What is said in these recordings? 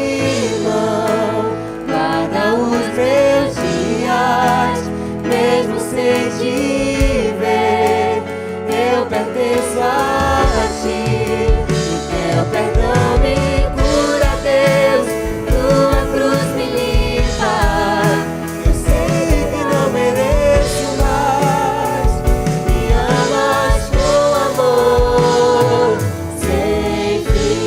antemão, guarda os meus dias, mesmo sem te ver, eu pertenço a ti, e teu perdão me cura, Deus, tua cruz me limpa, eu sei que não mereço mais, me amas com amor sem fim.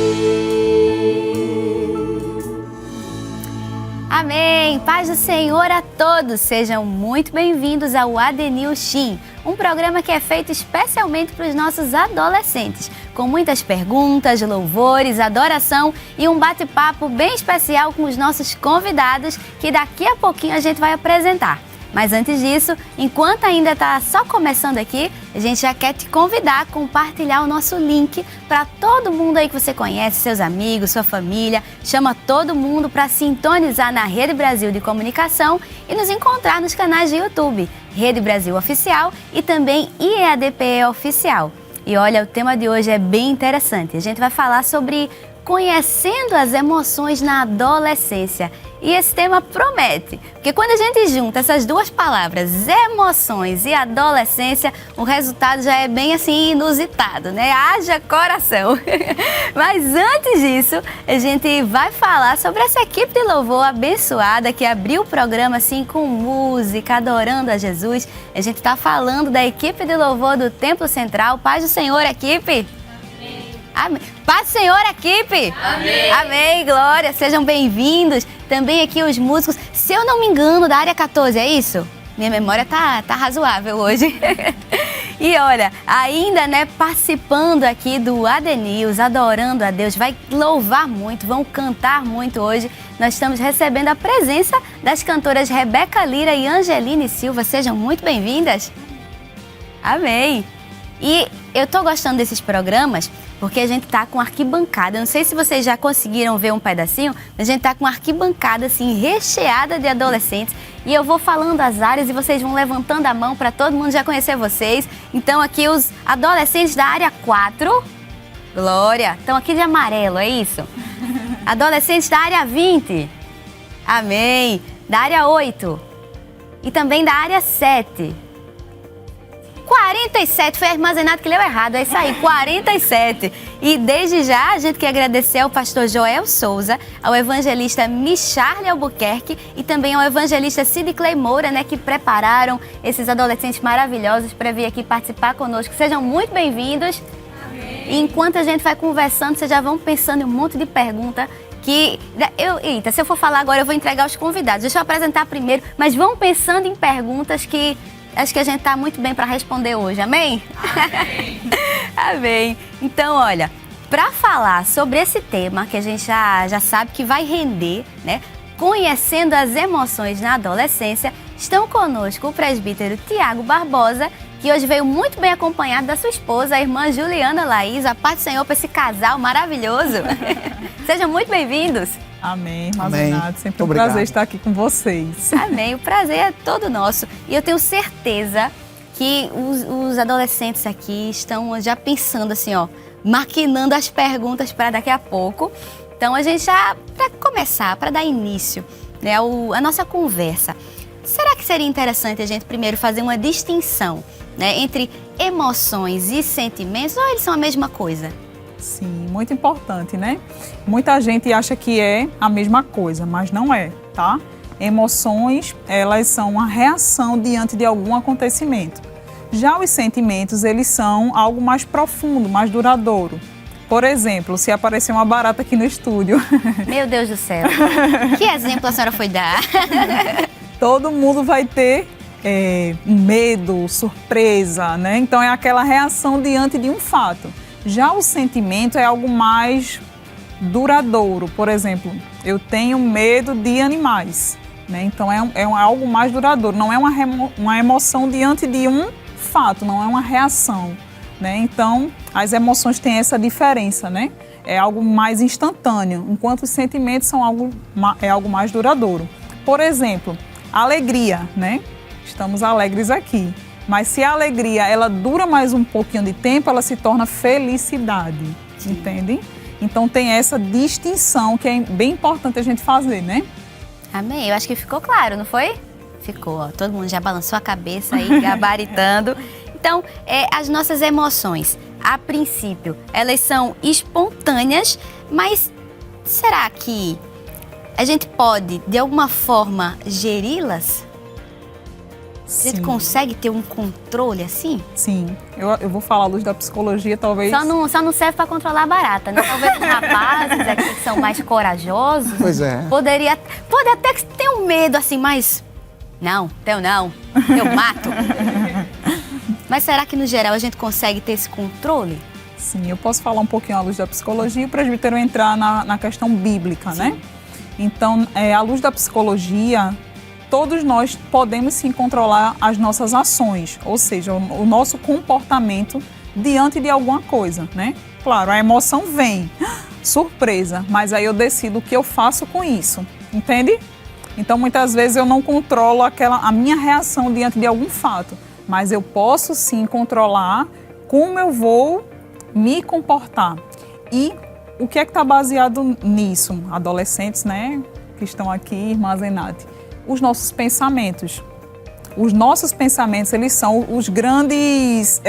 Amém! Paz do Senhor a todos! Sejam muito bem-vindos ao ADNews Team, um programa que é feito especialmente para os nossos adolescentes, com muitas perguntas, louvores, adoração e um bate-papo bem especial com os nossos convidados, que daqui a pouquinho a gente vai apresentar. Mas antes disso, enquanto ainda está só começando aqui, a gente já quer te convidar a compartilhar o nosso link para todo mundo aí que você conhece, seus amigos, sua família. Chama todo mundo para sintonizar na Rede Brasil de Comunicação e nos encontrar nos canais de YouTube, Rede Brasil Oficial e também IEADPE Oficial. E olha, o tema de hoje é bem interessante. A gente vai falar sobre conhecendo as emoções na adolescência. E esse tema promete, porque quando a gente junta essas duas palavras, emoções e adolescência, o resultado já é bem assim inusitado, né? Haja coração! Mas antes disso, a gente vai falar sobre essa equipe de louvor abençoada que abriu o programa assim com música, adorando a Jesus. A gente está falando da equipe de louvor do Templo Central. Paz do Senhor, equipe! Amém. Paz do Senhor, equipe! Amém! Amém, glória! Sejam bem-vindos. Também aqui os músicos, se eu não me engano, da área 14, é isso? Minha memória tá razoável hoje. E olha, ainda, né, participando aqui do ADNews, adorando a Deus, vai louvar muito, vão cantar muito hoje. Nós estamos recebendo a presença das cantoras Rebeca Lira e Angeline Silva. Sejam muito bem-vindas. Amém! E eu tô gostando desses programas porque a gente tá com arquibancada. Eu não sei se vocês já conseguiram ver um pedacinho, mas a gente tá com arquibancada assim recheada de adolescentes. E eu vou falando as áreas e vocês vão levantando a mão para todo mundo já conhecer vocês. Então aqui os adolescentes da área 4, glória, estão aqui de amarelo, é isso? Adolescentes da área 20, amém. Da área 8 e também da área 7. 47, foi armazenado que leu errado, é isso aí, 47. E desde já a gente quer agradecer ao pastor Joel Souza, ao evangelista Micharle Albuquerque e também ao evangelista Cid Clay Moura, né, que prepararam esses adolescentes maravilhosos para vir aqui participar conosco. Sejam muito bem-vindos. E enquanto a gente vai conversando, vocês já vão pensando em um monte de pergunta que... Eita, se eu for falar agora eu vou entregar os convidados. Deixa eu apresentar primeiro, mas vão pensando em perguntas que... acho que a gente está muito bem para responder hoje, amém? Amém! Amém! Então, olha, para falar sobre esse tema que a gente já sabe que vai render, né? Conhecendo as emoções na adolescência, estão conosco o presbítero Tiago Barbosa, que hoje veio muito bem acompanhado da sua esposa, a irmã Juliana Laís. A paz do Senhor para esse casal maravilhoso. Sejam muito bem-vindos. Amém, irmã Zenaide, sempre um prazer estar aqui com vocês. Amém, o prazer é todo nosso. E eu tenho certeza que os adolescentes aqui estão já pensando assim, ó, maquinando as perguntas para daqui a pouco. Então a gente já, para começar, para dar início, né, a nossa conversa, será que seria interessante a gente primeiro fazer uma distinção, né, entre emoções e sentimentos, ou eles são a mesma coisa? Sim, muito importante, né? Muita gente acha que é a mesma coisa, mas não é, tá? Emoções, elas são uma reação diante de algum acontecimento. Já os sentimentos, eles são algo mais profundo, mais duradouro. Por exemplo, se aparecer uma barata aqui no estúdio. Meu Deus do céu, que exemplo a senhora foi dar? Todo mundo vai ter medo, surpresa, né? Então é aquela reação diante de um fato. Já o sentimento é algo mais duradouro. Por exemplo, eu tenho medo de animais, né? Então é algo mais duradouro. Não é uma emoção diante de um fato, não é uma reação, né? Então as emoções têm essa diferença, né? É algo mais instantâneo, enquanto os sentimentos são algo mais duradouro. Por exemplo, alegria, né? Estamos alegres aqui. Mas se a alegria ela dura mais um pouquinho de tempo, ela se torna felicidade, entende? Então tem essa distinção que é bem importante a gente fazer, né? Amém. Eu acho que ficou claro, não foi? Ficou, ó. Todo mundo já balançou a cabeça aí, gabaritando. Então, as nossas emoções, a princípio, elas são espontâneas, mas será que a gente pode, de alguma forma, geri-las? A gente consegue ter um controle assim? Sim. Eu vou falar à luz da psicologia, talvez... Só não serve para controlar a barata, né? Talvez os rapazes aqui que são mais corajosos... Pois é. Pode até que ter um medo assim, mas... Não, eu mato. Mas será que, no geral, a gente consegue ter esse controle? Sim, eu posso falar um pouquinho à luz da psicologia para o presbítero entrar na questão bíblica, né? Então, à luz da psicologia... Todos nós podemos sim controlar as nossas ações, ou seja, o nosso comportamento diante de alguma coisa, né? Claro, a emoção vem, surpresa, mas aí eu decido o que eu faço com isso, entende? Então, muitas vezes eu não controlo a minha reação diante de algum fato, mas eu posso sim controlar como eu vou me comportar. E o que é que está baseado nisso? Adolescentes, né, que estão aqui, irmã Zenate. Os nossos pensamentos. Os nossos pensamentos, eles são os grandes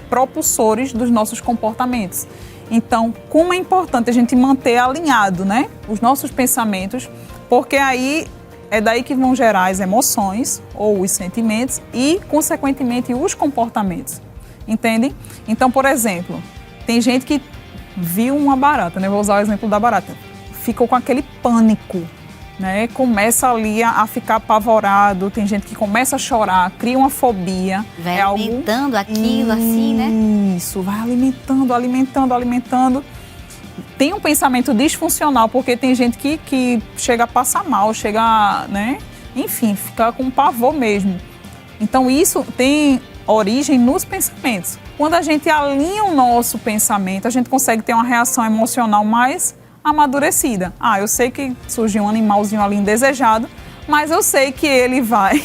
propulsores dos nossos comportamentos. Então, como é importante a gente manter alinhado, né, os nossos pensamentos, porque aí é daí que vão gerar as emoções ou os sentimentos e, consequentemente, os comportamentos. Entendem? Então, por exemplo, tem gente que viu uma barata, né, vou usar o exemplo da barata, ficou com aquele pânico, né? Começa ali a ficar apavorado, tem gente que começa a chorar, cria uma fobia. Vai alimentando aquilo assim, né? Isso, vai alimentando. Tem um pensamento disfuncional, porque tem gente que chega a passar mal, né? Enfim, fica com pavor mesmo. Então isso tem origem nos pensamentos. Quando a gente alinha o nosso pensamento, a gente consegue ter uma reação emocional mais amadurecida. Eu sei que surgiu um animalzinho ali indesejado, mas eu sei que ele vai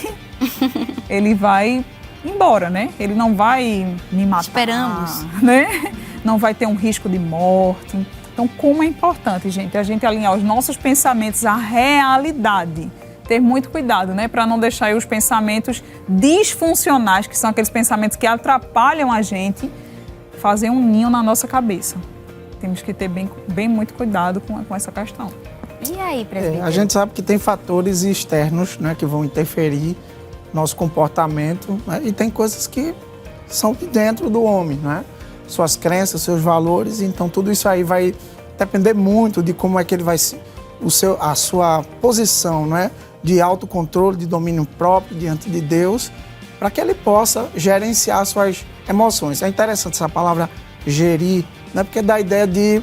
embora, né? Ele não vai me matar. Esperamos. Né? Não vai ter um risco de morte. Então, como é importante, gente, a gente alinhar os nossos pensamentos à realidade. Ter muito cuidado, né? Para não deixar aí os pensamentos disfuncionais, que são aqueles pensamentos que atrapalham a gente, fazer um ninho na nossa cabeça. Temos que ter bem muito cuidado com essa questão. E aí, presbítero? A gente sabe que tem fatores externos, né, que vão interferir no nosso comportamento, né, e tem coisas que são de dentro do homem, né? Suas crenças, seus valores, então tudo isso aí vai depender muito de como é que ele vai a sua posição, né, de autocontrole, de domínio próprio diante de Deus, para que ele possa gerenciar suas emoções. É interessante essa palavra gerir, né, porque dá a ideia de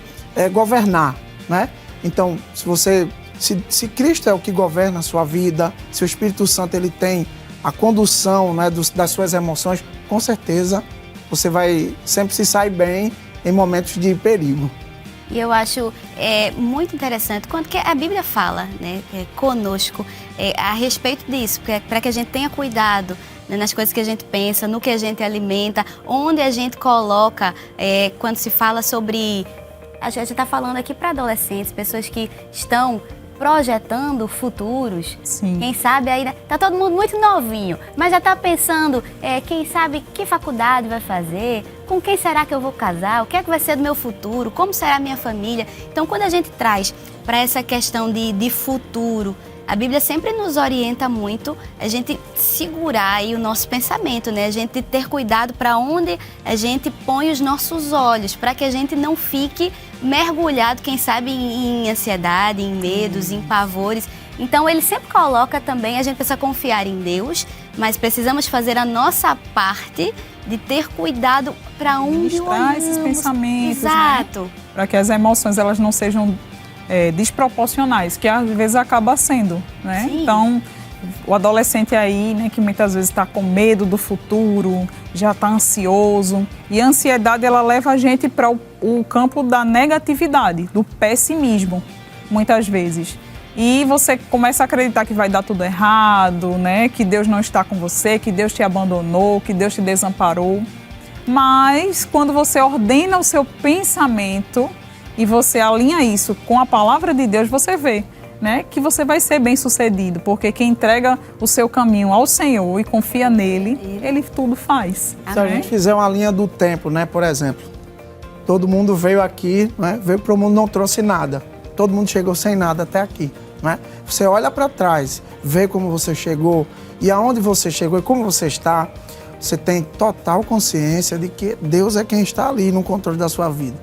governar, né? Então, se Cristo é o que governa a sua vida, se o Espírito Santo ele tem a condução, né, das suas emoções, com certeza você vai sempre se sair bem em momentos de perigo. E eu acho muito interessante quando que a Bíblia fala, né, conosco a respeito disso, para que a gente tenha cuidado, né, nas coisas que a gente pensa, no que a gente alimenta, onde a gente coloca, quando se fala sobre... A gente está falando aqui para adolescentes, pessoas que estão projetando futuros. Sim. Quem sabe aí, tá todo mundo muito novinho, mas já está pensando, quem sabe que faculdade vai fazer, com quem será que eu vou casar, o que é que vai ser do meu futuro, como será a minha família. Então, quando a gente traz para essa questão de futuro, a Bíblia sempre nos orienta muito a gente segurar aí o nosso pensamento, né? A gente ter cuidado para onde a gente põe os nossos olhos, para que a gente não fique mergulhado, quem sabe, em ansiedade, em medos, em pavores. Então, ele sempre coloca também, a gente precisa confiar em Deus, mas precisamos fazer a nossa parte de ter cuidado para onde olhamos. Esses pensamentos, exato, né? Para que as emoções elas não sejam desproporcionais, que às vezes acaba sendo, né? Sim. Então, o adolescente aí, né, que muitas vezes está com medo do futuro, já está ansioso, e a ansiedade ela leva a gente para o campo da negatividade, do pessimismo, muitas vezes. E você começa a acreditar que vai dar tudo errado, né? Que Deus não está com você, que Deus te abandonou, que Deus te desamparou. Mas quando você ordena o seu pensamento e você alinha isso com a palavra de Deus, você vê, né, que você vai ser bem sucedido, porque quem entrega o seu caminho ao Senhor e confia nele, ele tudo faz. Se a gente fizer uma linha do tempo, né, por exemplo, todo mundo veio aqui, né, veio para o mundo, não trouxe nada. Todo mundo chegou sem nada até aqui, né? Você olha para trás, vê como você chegou e aonde você chegou e como você está, você tem total consciência de que Deus é quem está ali no controle da sua vida.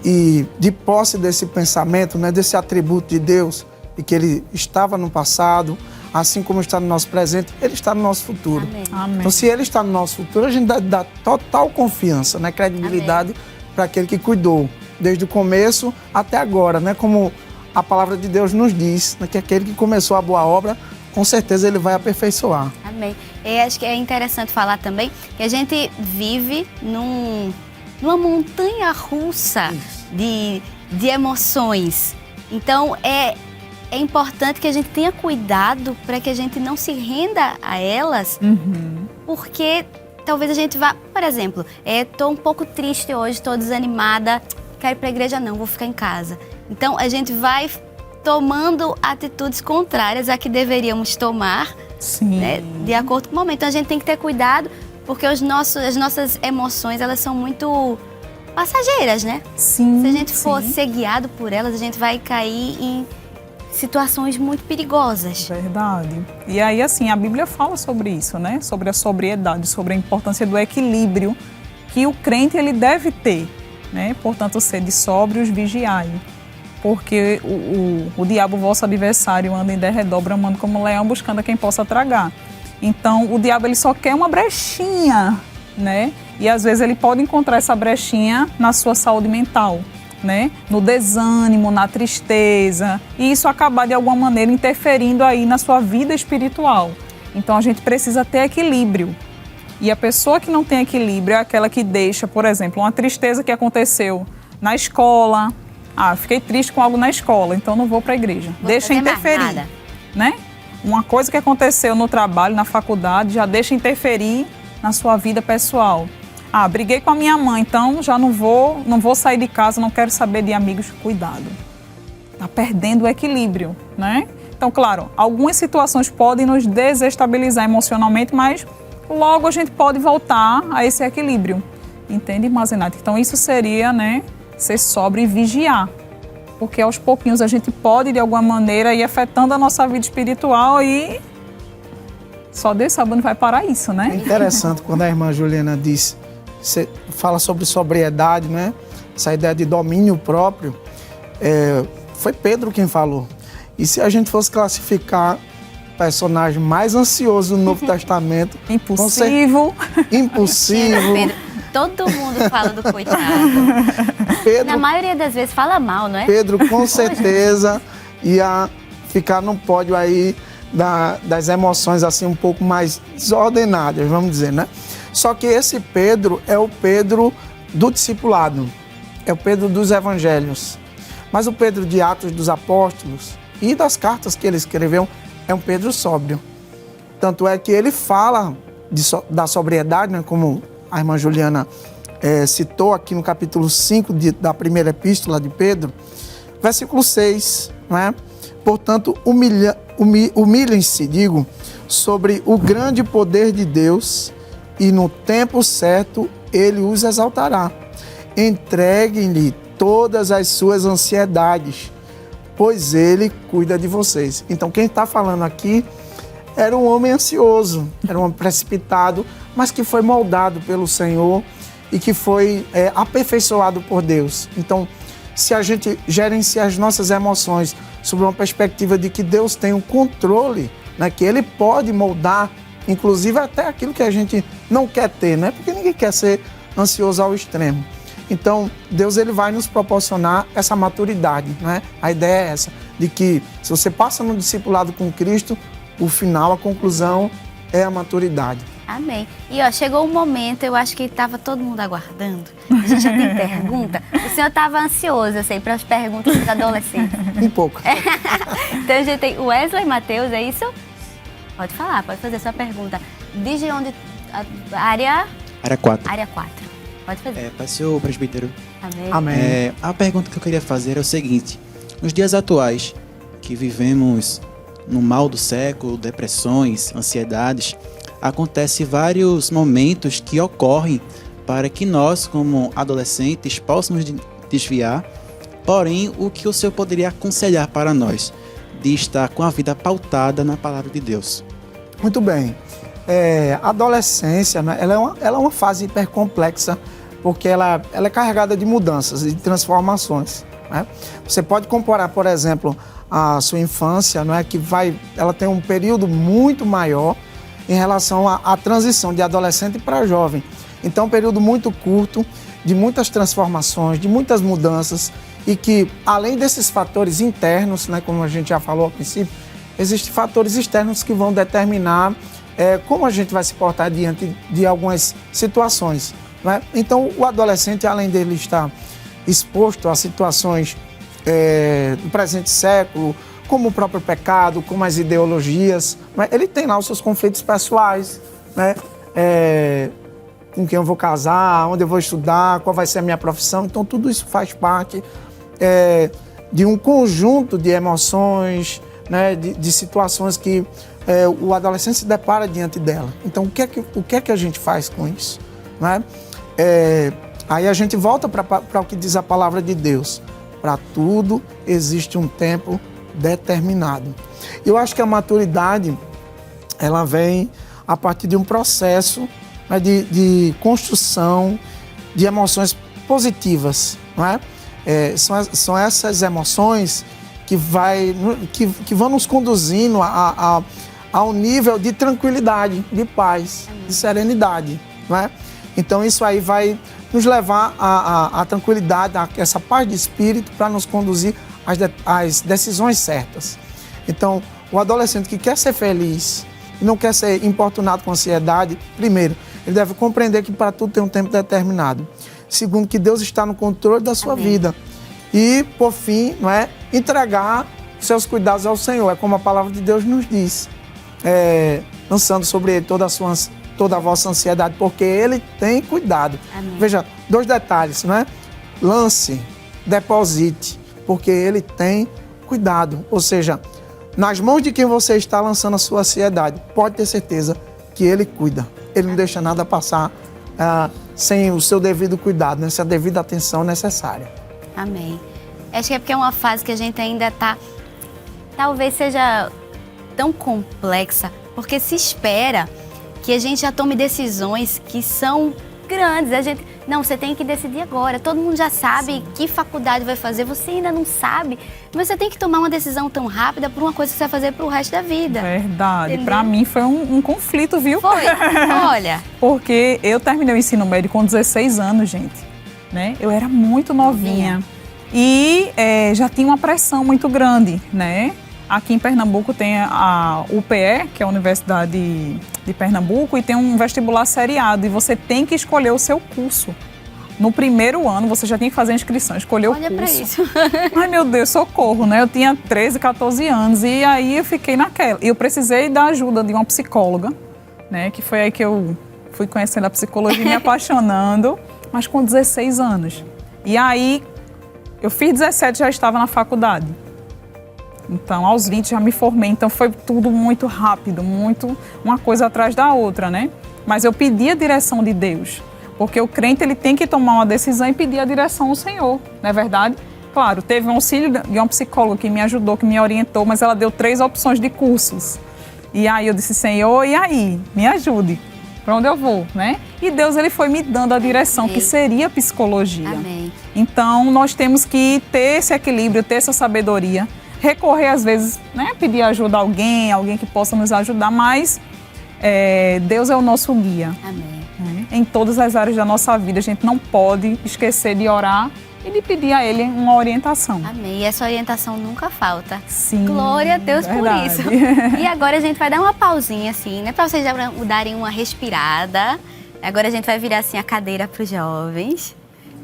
E de posse desse pensamento, né, desse atributo de Deus, e que Ele estava no passado, assim como está no nosso presente, Ele está no nosso futuro. Amém. Amém. Então, se Ele está no nosso futuro, a gente dá total confiança, né, credibilidade para aquele que cuidou, desde o começo até agora, né, como a palavra de Deus nos diz, né, que aquele que começou a boa obra, com certeza Ele vai aperfeiçoar. Amém. E acho que é interessante falar também que a gente vive numa montanha russa de emoções. Então, é importante que a gente tenha cuidado para que a gente não se renda a elas, porque talvez a gente vá... Por exemplo, estou um pouco triste hoje, estou desanimada, quero ir para a igreja não, vou ficar em casa. Então, a gente vai tomando atitudes contrárias a que deveríamos tomar, Sim. né, de acordo com o momento. Então, a gente tem que ter cuidado, porque as nossas emoções, elas são muito passageiras, né? Sim, Se a gente for sim. ser guiado por elas, a gente vai cair em situações muito perigosas. Verdade. E aí, assim, a Bíblia fala sobre isso, né? Sobre a sobriedade, sobre a importância do equilíbrio que o crente ele deve ter, né? Portanto, sede sóbrios, vigiai. Porque o diabo, vosso adversário, anda em derredor, bramando como leão, buscando a quem possa tragar. Então, o diabo ele só quer uma brechinha, né? E às vezes ele pode encontrar essa brechinha na sua saúde mental, né? No desânimo, na tristeza, e isso acabar de alguma maneira interferindo aí na sua vida espiritual. Então, a gente precisa ter equilíbrio. E a pessoa que não tem equilíbrio é aquela que deixa, por exemplo, uma tristeza que aconteceu na escola. Ah, fiquei triste com algo na escola, então não vou para a igreja. Deixa interferir, né? Uma coisa que aconteceu no trabalho, na faculdade, já deixa interferir na sua vida pessoal. Ah, briguei com a minha mãe, então já não vou sair de casa, não quero saber de amigos. Cuidado. Tá perdendo o equilíbrio, né? Então, claro, algumas situações podem nos desestabilizar emocionalmente, mas logo a gente pode voltar a esse equilíbrio. Entende, irmã Zenate? Então, isso seria, né, ser sóbrio e vigiar. Porque aos pouquinhos a gente pode, de alguma maneira, ir afetando a nossa vida espiritual e só Deus sabe onde vai parar isso, É né? interessante quando a irmã Juliana fala sobre sobriedade, né? Essa ideia de domínio próprio. Foi Pedro quem falou. E se a gente fosse classificar o personagem mais ansioso do Novo Testamento... Impulsivo. Impulsivo. Pedro, todo mundo fala do coitado. Pedro, Na maioria das vezes fala mal, não é? Pedro com certeza ia ficar no pódio aí das emoções assim um pouco mais desordenadas, vamos dizer, né? Só que esse Pedro é o Pedro do discipulado, é o Pedro dos evangelhos. Mas o Pedro de Atos dos Apóstolos e das cartas que ele escreveu é um Pedro sóbrio. Tanto é que ele fala da sobriedade, né, como a irmã Juliana citou aqui no capítulo 5 da primeira epístola de Pedro, versículo 6, né? Portanto, humilhem-se, sobre o grande poder de Deus e no tempo certo Ele os exaltará. Entreguem-lhe todas as suas ansiedades, pois Ele cuida de vocês. Então, quem está falando aqui era um homem ansioso, era um homem precipitado, mas que foi moldado pelo Senhor e que foi aperfeiçoado por Deus. Então, se a gente gerenciar as nossas emoções sob uma perspectiva de que Deus tem um controle, né, que Ele pode moldar, inclusive até aquilo que a gente não quer ter, né, porque ninguém quer ser ansioso ao extremo. Então, Deus ele vai nos proporcionar essa maturidade, né? A ideia é essa, de que se você passa no discipulado com Cristo, o final, a conclusão é a maturidade. Amém. E ó, chegou um momento, eu acho que estava todo mundo aguardando. A gente já tem pergunta. O senhor estava ansioso, eu sei, para as perguntas dos adolescentes. Um pouco. Então a gente tem o Wesley Matheus, é isso? Pode falar, pode fazer sua pergunta. Diz de onde... Área 4. Área 4. Pode fazer. Pai, senhor presbítero, Amém. Amém. a pergunta que eu queria fazer é o seguinte. Nos dias atuais, que vivemos no mal do século, depressões, ansiedades, acontecem vários momentos que ocorrem para que nós, como adolescentes, possamos desviar. Porém, o que o Senhor poderia aconselhar para nós de estar com a vida pautada na palavra de Deus? Muito bem. A adolescência, né, ela é uma fase hipercomplexa, porque ela é carregada de mudanças e de transformações, né? Você pode comparar, por exemplo, a sua infância, não é, ela tem um período muito maior em relação à transição de adolescente para jovem. Então, um período muito curto, de muitas transformações, de muitas mudanças, e que, além desses fatores internos, né, como a gente já falou ao princípio, existem fatores externos que vão determinar como a gente vai se portar diante de algumas situações, né? Então, o adolescente, além dele estar exposto a situações do presente século, como o próprio pecado, como as ideologias, né? Ele tem lá os seus conflitos pessoais, né? Com quem eu vou casar, onde eu vou estudar, qual vai ser a minha profissão. Então, tudo isso faz parte de um conjunto de emoções, né? De situações que o adolescente se depara diante dela. Então, o que é que a gente faz com isso, né? Aí a gente volta para o que diz a palavra de Deus. Para tudo existe um tempo determinado. Eu acho que a maturidade, ela vem a partir de um processo, né, de construção de emoções positivas, não é? São essas emoções que vão nos conduzindo ao nível de tranquilidade, de paz, de serenidade, não é? Então isso aí vai nos levar à tranquilidade, a essa paz de espírito, para nos conduzir às decisões certas. Então, o adolescente que quer ser feliz e não quer ser importunado com ansiedade, primeiro, ele deve compreender que para tudo tem um tempo determinado. Segundo, que Deus está no controle da sua vida. E, por fim, não é, entregar seus cuidados ao Senhor. É como a palavra de Deus nos diz. Lançando sobre ele toda a vossa ansiedade, porque ele tem cuidado. Amém. Veja, 2 detalhes, não é? Lance, deposite, porque ele tem cuidado. Ou seja, nas mãos de quem você está lançando a sua ansiedade, pode ter certeza que ele cuida. Ele não deixa nada passar sem o seu devido cuidado, né? Essa devida atenção necessária. Amém. Acho que é porque é uma fase que a gente ainda está, talvez seja tão complexa, porque se espera que a gente já tome decisões que são grandes. Não, você tem que decidir agora. Todo mundo já sabe que faculdade vai fazer, você ainda não sabe, mas você tem que tomar uma decisão tão rápida por uma coisa que você vai fazer pro resto da vida. Verdade. Entendeu? Para mim foi um conflito, viu? Foi. Olha. Porque eu terminei o ensino médio com 16 anos, gente, né? Eu era muito novinha. E já tinha uma pressão muito grande, né? Aqui em Pernambuco tem a UPE, que é a Universidade de Pernambuco, e tem um vestibular seriado, e você tem que escolher o seu curso. No primeiro ano, você já tinha que fazer a inscrição, escolher o curso. Olha pra isso. Ai, meu Deus, socorro, né? Eu tinha 13, 14 anos, e aí eu fiquei naquela. E eu precisei da ajuda de uma psicóloga, né? Que foi aí que eu fui conhecendo a psicologia e me apaixonando, mas com 16 anos. E aí, eu fiz 17 e já estava na faculdade. Então, aos 20 já me formei, então foi tudo muito rápido, muito uma coisa atrás da outra, né? Mas eu pedi a direção de Deus, porque o crente ele tem que tomar uma decisão e pedir a direção ao Senhor, não é verdade? Claro, teve um auxílio de uma psicóloga que me ajudou, que me orientou, mas ela deu 3 opções de cursos. E aí eu disse, Senhor, e aí? Me ajude, para onde eu vou, né? E Deus ele foi me dando a direção, que seria a psicologia. Amém. Então, nós temos que ter esse equilíbrio, ter essa sabedoria, recorrer às vezes, né, pedir ajuda a alguém que possa nos ajudar, mas Deus é o nosso guia. Amém. Né? Em todas as áreas da nossa vida, a gente não pode esquecer de orar e de pedir a Ele uma orientação. Amém. E essa orientação nunca falta. Sim, Glória a Deus verdade. por isso. E agora a gente vai dar uma pausinha assim, né, para vocês já darem uma respirada. Agora a gente vai virar assim a cadeira para os jovens.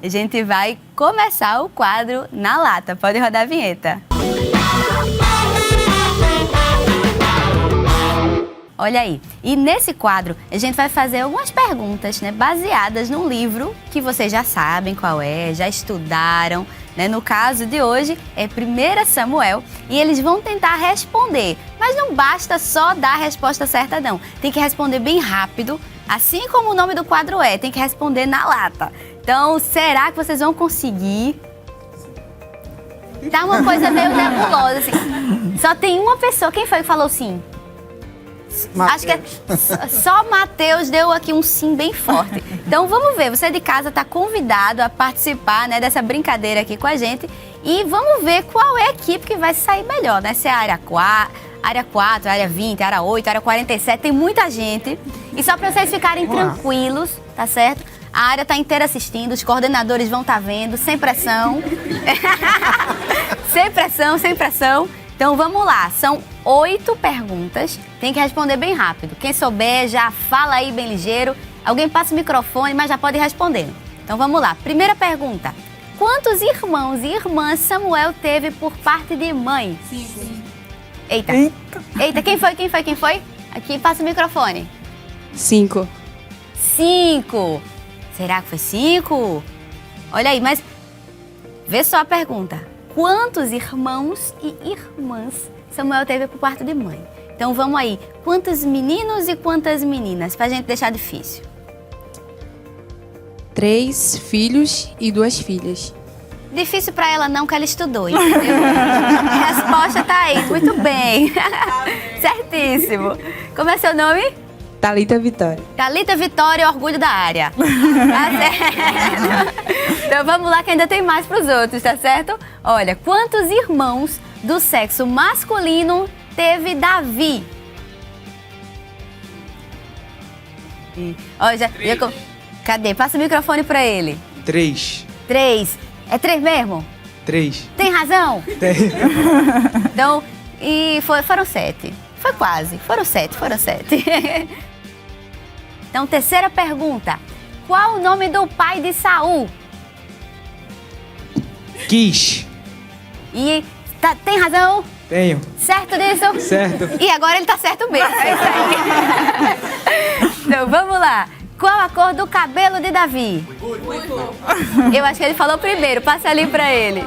A gente vai começar o quadro Na Lata. Pode rodar a vinheta. Olha aí. E nesse quadro, a gente vai fazer algumas perguntas, né, baseadas num livro que vocês já sabem qual é, já estudaram, né? No caso de hoje, é 1 Samuel, e eles vão tentar responder. Mas não basta só dar a resposta certa, não. Tem que responder bem rápido, assim como o nome do quadro é, tem que responder na lata. Então, será que vocês vão conseguir? Tá uma coisa meio nebulosa, assim. Só tem uma pessoa. Quem foi que falou sim? Acho que só Matheus deu aqui um sim bem forte. Então vamos ver, você de casa está convidado a participar, né, dessa brincadeira aqui com a gente. E vamos ver qual é a equipe que vai sair melhor, né? Se é a área 4, área 20, área 8, área 47, tem muita gente. E só para vocês ficarem tranquilos, tá certo? A área está inteira assistindo, os coordenadores vão estar vendo, sem pressão. Sem pressão, sem pressão. Então vamos lá, são 8 perguntas, tem que responder bem rápido. Quem souber já fala aí bem ligeiro, alguém passa o microfone, mas já pode responder. Então vamos lá, primeira pergunta. Quantos irmãos e irmãs Samuel teve por parte de mãe? 5. Eita. Eita, quem foi? Aqui, passa o microfone. 5. 5. Será que foi 5? Olha aí, mas vê só a pergunta. Quantos irmãos e irmãs Samuel teve por parte de mãe? Então vamos aí. Quantos meninos e quantas meninas? Pra gente deixar difícil. 3 filhos e 2 filhas. Difícil pra ela não, que ela estudou, entendeu? A resposta tá aí. Muito bem. Certíssimo. Como é seu nome? Thalita Vitória. Thalita Vitória, orgulho da área. Tá certo? Então vamos lá que ainda tem mais pros outros, tá certo? Olha, quantos irmãos do sexo masculino teve Davi? Ó, cadê? Passa o microfone pra ele. 3. 3. É 3 mesmo? 3. Tem razão? Tem. Então, foram 7. Foi quase. Foram 7. Então, terceira pergunta. Qual o nome do pai de Saul? Quis. E tem razão? Tenho. Certo disso? Certo. E agora ele tá certo mesmo. É isso aí. Então, vamos lá. Qual a cor do cabelo de Davi? Eu acho que ele falou primeiro. Passa ali pra ele.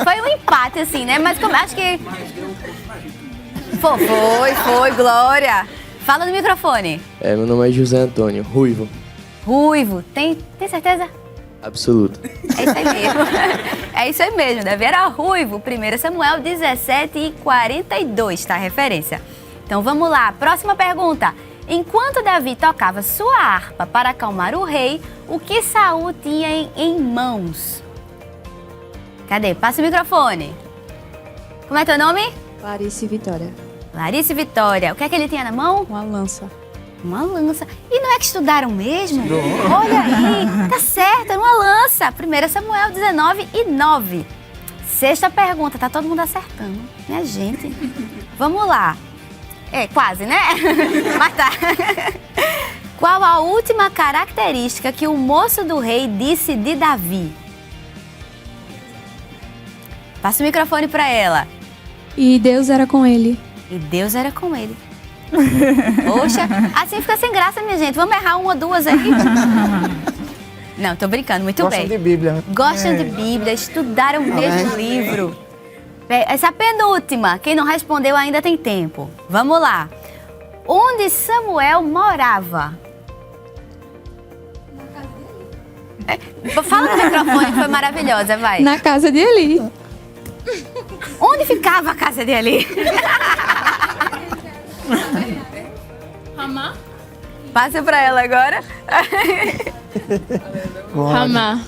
Foi um empate, assim, né? Mas acho que... Foi, Glória. Fala no microfone. Meu nome é José Antônio, ruivo. Ruivo. Tem certeza? Absoluto. É isso aí mesmo. É isso aí mesmo. Davi era ruivo. 1 Samuel 17:42, tá? A referência. Então vamos lá. Próxima pergunta. Enquanto Davi tocava sua harpa para acalmar o rei, o que Saul tinha em mãos? Cadê? Passa o microfone. Como é teu nome? Clarice Vitória. Clarice Vitória. O que é que ele tinha na mão? Uma lança. Uma lança. E não é que estudaram mesmo? Olha aí, tá certo, é uma lança. 1 Samuel 19:9. Sexta pergunta, tá todo mundo acertando, minha gente. Vamos lá. Quase, né? Mas tá. Qual a última característica que o moço do rei disse de Davi? Passa o microfone pra ela. E Deus era com ele. E Deus era com ele. Poxa, assim fica sem graça, minha gente. Vamos errar uma ou duas aí? Não, tô brincando, muito Gostam bem. de Bíblia, né? Gostam de Bíblia, estudaram o mesmo livro. Essa é a penúltima. Quem não respondeu ainda tem tempo. Vamos lá. Onde Samuel morava? Fala no microfone, que foi maravilhosa, vai. Na casa de Eli. Onde ficava a casa de Eli? Ramá? Passa pra ela agora. Ramá.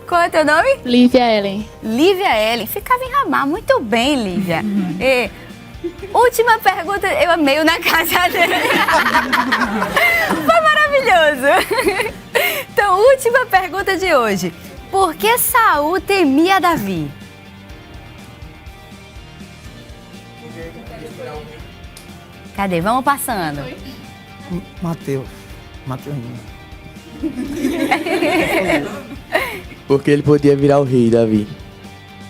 Qual é o teu nome? Lívia Ellen. Lívia Ellen. Ficava em Ramá. Muito bem, Lívia. Última pergunta. Eu amei o na casa dele. Foi maravilhoso. Então, última pergunta de hoje. Por que Saul temia Davi? Cadê? Vamos passando. Mateus. Porque ele podia virar o rei, Davi.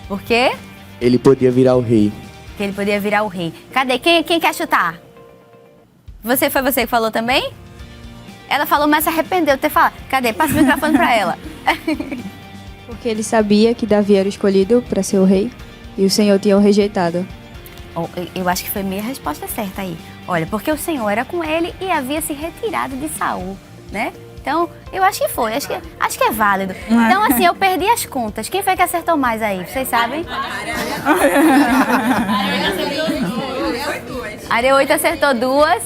Por quê? Ele podia virar o rei. Que ele podia virar o rei. Cadê? Quem quer chutar? Foi você que falou também? Ela falou, mas se arrependeu de ter falado. Cadê? Passa o microfone pra ela. Porque ele sabia que Davi era escolhido para ser o rei e o Senhor tinha o rejeitado. Oh, eu acho que foi meia resposta certa aí. Olha, porque o Senhor era com ele e havia se retirado de Saul, né? Então, eu acho que foi. Acho que é válido. Então, assim, eu perdi as contas. Quem foi que acertou mais aí? Vocês sabem? Área 8 acertou 2.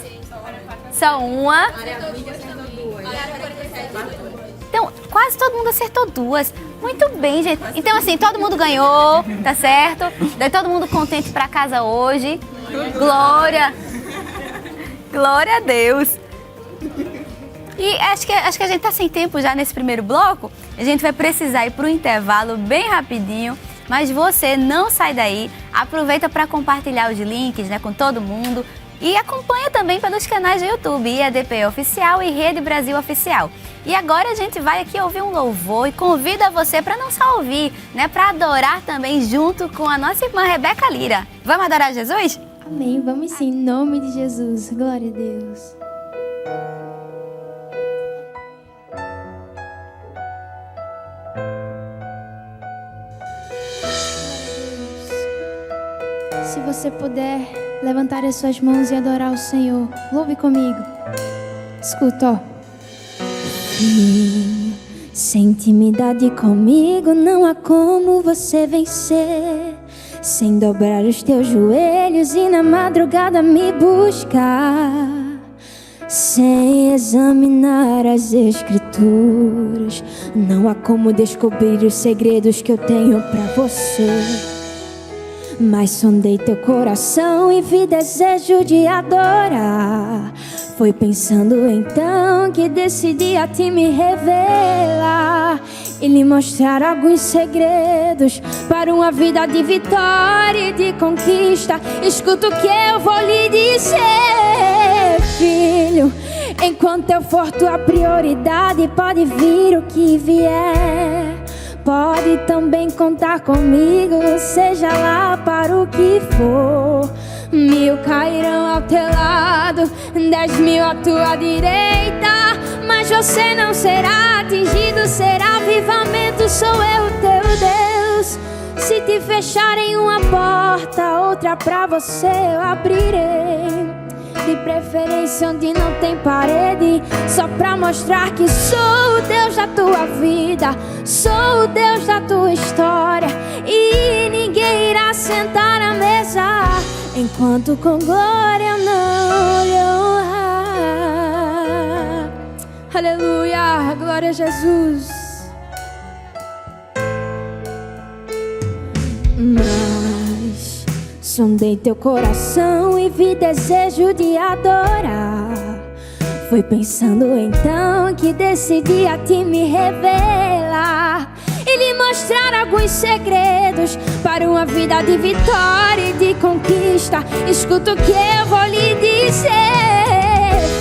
Só uma. Então, quase todo mundo acertou 2. Muito bem, gente. Então, assim, todo mundo ganhou, tá certo? Daí todo mundo contente pra casa hoje. Glória. Glória a Deus. E acho que a gente tá sem tempo já nesse primeiro bloco. A gente vai precisar ir pro intervalo bem rapidinho. Mas você não sai daí. Aproveita para compartilhar os links, né, com todo mundo. E acompanha também pelos canais do YouTube, IADP Oficial e Rede Brasil Oficial. E agora a gente vai aqui ouvir um louvor e convida você para não só ouvir, né, para adorar também junto com a nossa irmã Rebeca Lira. Vamos adorar Jesus? Amém, vamos sim, em nome de Jesus. Glória a Deus. Se você puder levantar as suas mãos e adorar o Senhor, louve comigo. Escuta, ó. Filho, sem intimidade comigo não há como você vencer. Sem dobrar os teus joelhos e na madrugada me buscar. Sem examinar as escrituras, não há como descobrir os segredos que eu tenho pra você. Mas sondei teu coração e vi desejo de adorar. Foi pensando então que decidi a ti me revelar e lhe mostrar alguns segredos para uma vida de vitória e de conquista. Escuta o que eu vou lhe dizer, filho. Enquanto eu for tua prioridade, pode vir o que vier. Pode também contar comigo, seja lá para o que for. 1000 cairão ao teu lado, 10.000 à tua direita, mas você não será atingido, será avivamento, sou eu teu Deus. Se te fecharem uma porta, outra pra você eu abrirei. De preferência onde não tem parede, só pra mostrar que sou o Deus da tua vida, sou o Deus da tua história. E ninguém irá sentar à mesa enquanto com glória eu não lhe honrar. Aleluia, glória a Jesus. Mas sondei teu coração e vi desejo de adorar. Foi pensando então que decidi a ti me revelar e lhe mostrar alguns segredos para uma vida de vitória e de conquista. Escuta o que eu vou lhe dizer,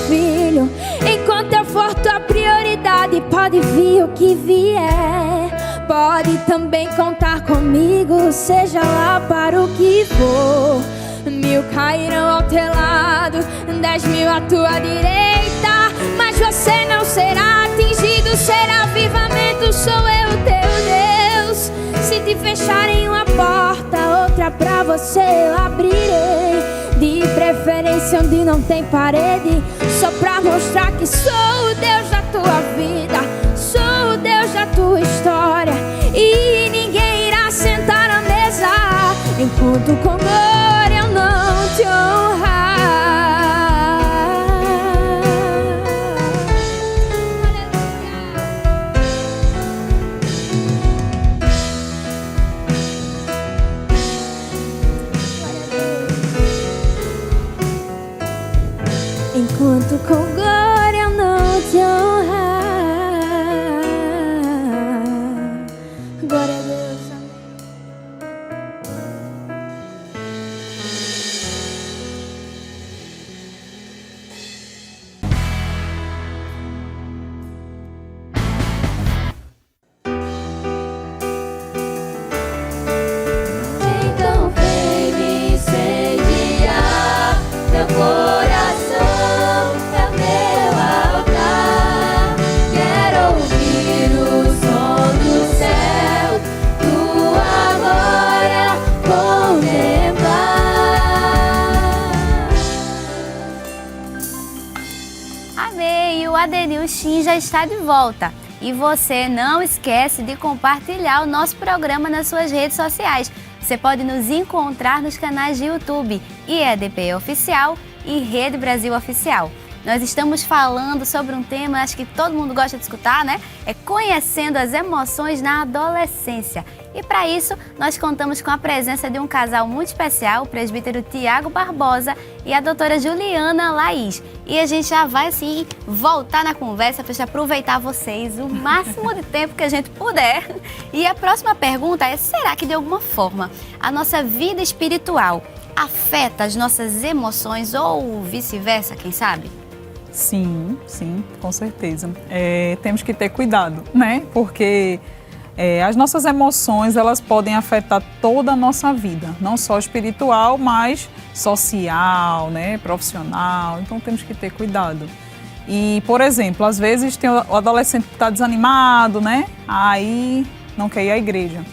filho. Enquanto eu for tua prioridade, pode vir o que vier. Pode também contar comigo, seja lá para o que for. 1000 cairão ao teu lado, 10.000 à tua direita, mas você não será atingido, será avivamento, sou eu teu Deus. Se te fecharem uma porta, outra pra você eu abrirei. De preferência onde não tem parede, só pra mostrar que sou o Deus da tua vida, sou o Deus da tua história. E ninguém irá sentar à mesa enquanto com glória eu não te honrar. Enquanto com glória eu não te honrar. Glória a Deus, amém. ADNews Shin já está de volta. E você não esquece de compartilhar o nosso programa nas suas redes sociais. Você pode nos encontrar nos canais de YouTube IEDP Oficial e Rede Brasil Oficial. Nós estamos falando sobre um tema, acho que todo mundo gosta de escutar, né? É conhecendo as emoções na adolescência. E para isso, nós contamos com a presença de um casal muito especial, o presbítero Tiago Barbosa e a doutora Juliana Laís. E a gente já vai, assim, voltar na conversa para aproveitar vocês o máximo de tempo que a gente puder. E a próxima pergunta é, será que de alguma forma a nossa vida espiritual afeta as nossas emoções ou vice-versa, quem sabe? Sim, com certeza. Temos que ter cuidado, né? Porque as nossas emoções, elas podem afetar toda a nossa vida, não só espiritual, mas social, né? Profissional. Então temos que ter cuidado. E, por exemplo, às vezes tem o adolescente que está desanimado, né? Aí não quer ir à igreja,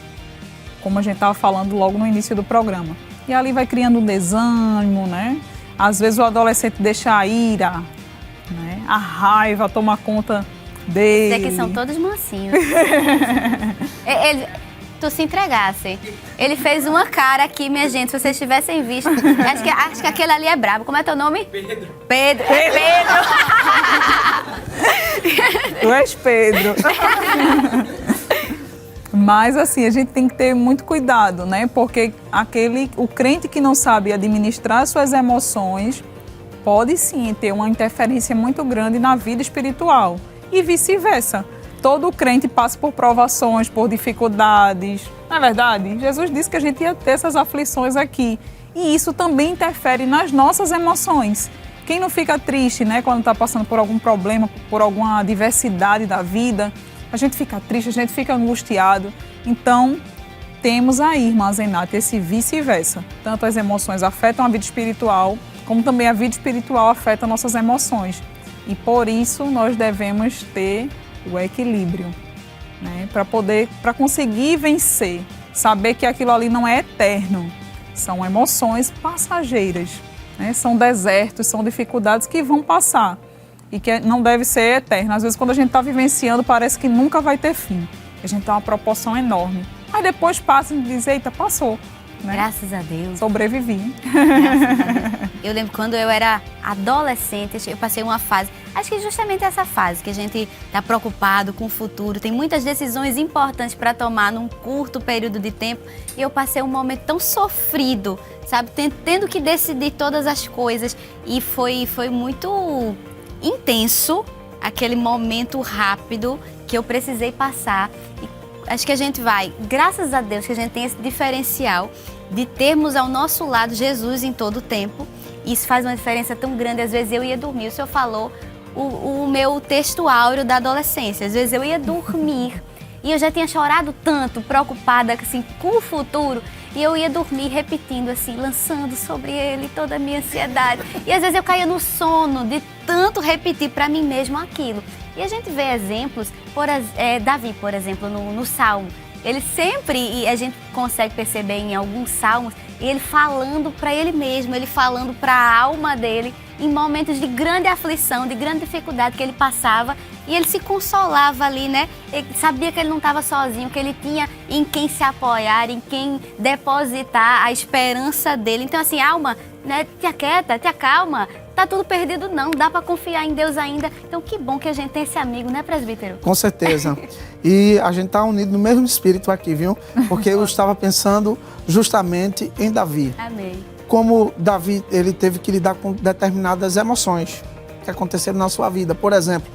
como a gente estava falando logo no início do programa. E ali vai criando um desânimo, né? Às vezes o adolescente deixa a ira, né? A raiva toma conta dele. Dizer que são todos mansinhos. Tu se entregasse. Ele fez uma cara aqui, minha gente, se vocês tivessem visto. Acho que aquele ali é brabo. Como é teu nome? Pedro. Pedro. É Pedro. Tu és Pedro. Mas assim, a gente tem que ter muito cuidado, né? Porque o crente que não sabe administrar suas emoções pode sim ter uma interferência muito grande na vida espiritual e vice-versa. Todo crente passa por provações, por dificuldades. Não é verdade? Jesus disse que a gente ia ter essas aflições aqui. E isso também interfere nas nossas emoções. Quem não fica triste, né, quando está passando por algum problema, por alguma adversidade da vida, a gente fica triste, a gente fica angustiado. Então, temos aí, irmã Zenate, esse vice-versa. Tanto as emoções afetam a vida espiritual, como também a vida espiritual afeta nossas emoções. E por isso nós devemos ter o equilíbrio, né? Para conseguir vencer, saber que aquilo ali não é eterno, são emoções passageiras, né? São desertos, são dificuldades que vão passar e que não deve ser eterno. Às vezes quando a gente está vivenciando parece que nunca vai ter fim, a gente tem uma proporção enorme. Aí depois passa e diz, eita, passou. Né? Graças a Deus. Sobrevivi. Graças a Deus. Eu lembro quando eu era adolescente, eu passei uma fase, acho que justamente essa fase, que a gente está preocupado com o futuro, tem muitas decisões importantes para tomar num curto período de tempo, e eu passei um momento tão sofrido, sabe, tendo que decidir todas as coisas, e foi muito intenso aquele momento rápido que eu precisei passar. E acho que a gente vai, graças a Deus que a gente tem esse diferencial de termos ao nosso lado Jesus em todo o tempo. Isso faz uma diferença tão grande. Às vezes eu ia dormir, o senhor falou o meu texto áureo da adolescência. Às vezes eu ia dormir e eu já tinha chorado tanto, preocupada assim, com o futuro. E eu ia dormir repetindo assim, lançando sobre ele toda a minha ansiedade. E às vezes eu caía no sono de tanto repetir para mim mesmo aquilo. E a gente vê exemplos, Davi, por exemplo, no Salmo. Ele sempre, e a gente consegue perceber em alguns salmos, ele falando para ele mesmo, ele falando para a alma dele, em momentos de grande aflição, de grande dificuldade que ele passava, e ele se consolava ali, né? Ele sabia que ele não estava sozinho, que ele tinha em quem se apoiar, em quem depositar a esperança dele. Então assim, alma, né? Te aquieta, te acalma, tá tudo perdido não, dá para confiar em Deus ainda. Então que bom que a gente tem esse amigo, né, presbítero? Com certeza. E a gente está unido no mesmo espírito aqui, viu? Porque eu estava pensando justamente em Davi. Amém. Como Davi, ele teve que lidar com determinadas emoções que aconteceram na sua vida. Por exemplo,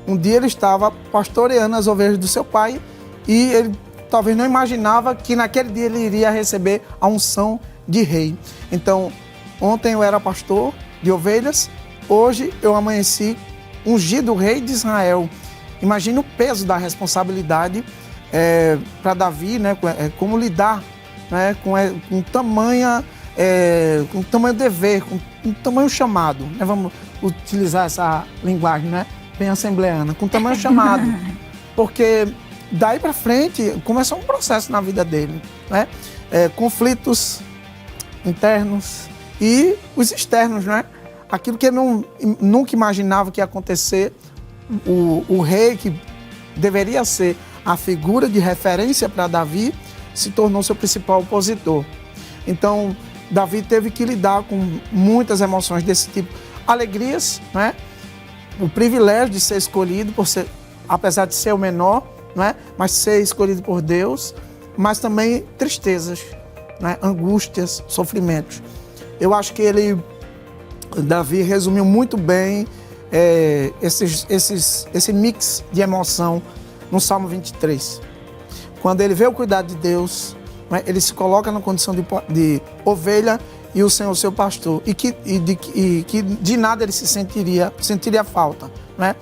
um dia ele estava pastoreando as ovelhas do seu pai e ele talvez não imaginava que naquele dia ele iria receber a unção de rei. Então, ontem eu era pastor de ovelhas, hoje eu amanheci ungido rei de Israel. Imagina o peso da responsabilidade para Davi, né? Como lidar, né? com tamanho dever, com um tamanho chamado, né? Vamos utilizar essa linguagem, né? Bem assembleana, com tamanho chamado, porque daí para frente começou um processo na vida dele, né? Conflitos internos e os externos, né? Aquilo que ele nunca imaginava que ia acontecer, o rei que deveria ser a figura de referência para Davi se tornou seu principal opositor. Então, Davi teve que lidar com muitas emoções desse tipo. Alegrias, né? O privilégio de ser escolhido, apesar de ser o menor, né? Mas ser escolhido por Deus, mas também tristezas, né? Angústias, sofrimentos. Eu acho que Davi resumiu muito bem esse mix de emoção no Salmo 23. Quando ele vê o cuidado de Deus, né, ele se coloca na condição de ovelha e o Senhor seu pastor, e que de nada ele sentiria falta. Né?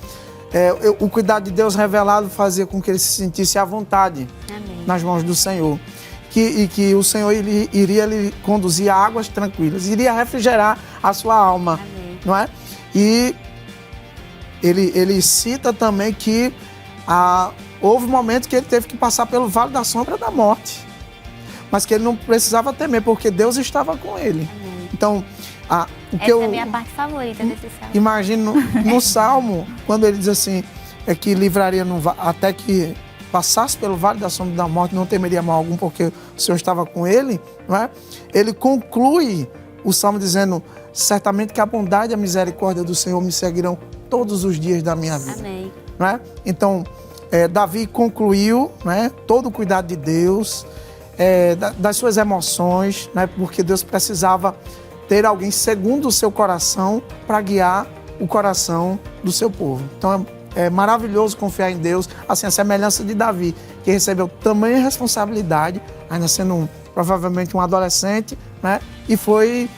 O cuidado de Deus revelado fazia com que ele se sentisse à vontade. Amém. Nas mãos do Senhor. Que o Senhor iria lhe conduzir a águas tranquilas, iria refrigerar a sua alma. Amém. Não é? E ele cita também que houve momentos que ele teve que passar pelo vale da sombra da morte, mas que ele não precisava temer, porque Deus estava com ele. Amém. Então, essa é a minha parte favorita desse salmo. Imagino no Salmo, quando ele diz assim, que livraria até que passasse pelo vale da sombra da morte, não temeria mal algum, porque o Senhor estava com ele. Não é? Ele conclui o Salmo dizendo, certamente que a bondade e a misericórdia do Senhor me seguirão todos os dias da minha vida. Amém. Não é? Então, Davi concluiu, né, todo o cuidado de Deus, das suas emoções, né, porque Deus precisava ter alguém segundo o seu coração para guiar o coração do seu povo. Então é maravilhoso confiar em Deus, assim, a semelhança de Davi, que recebeu tamanha responsabilidade, ainda sendo provavelmente um adolescente, né, e foi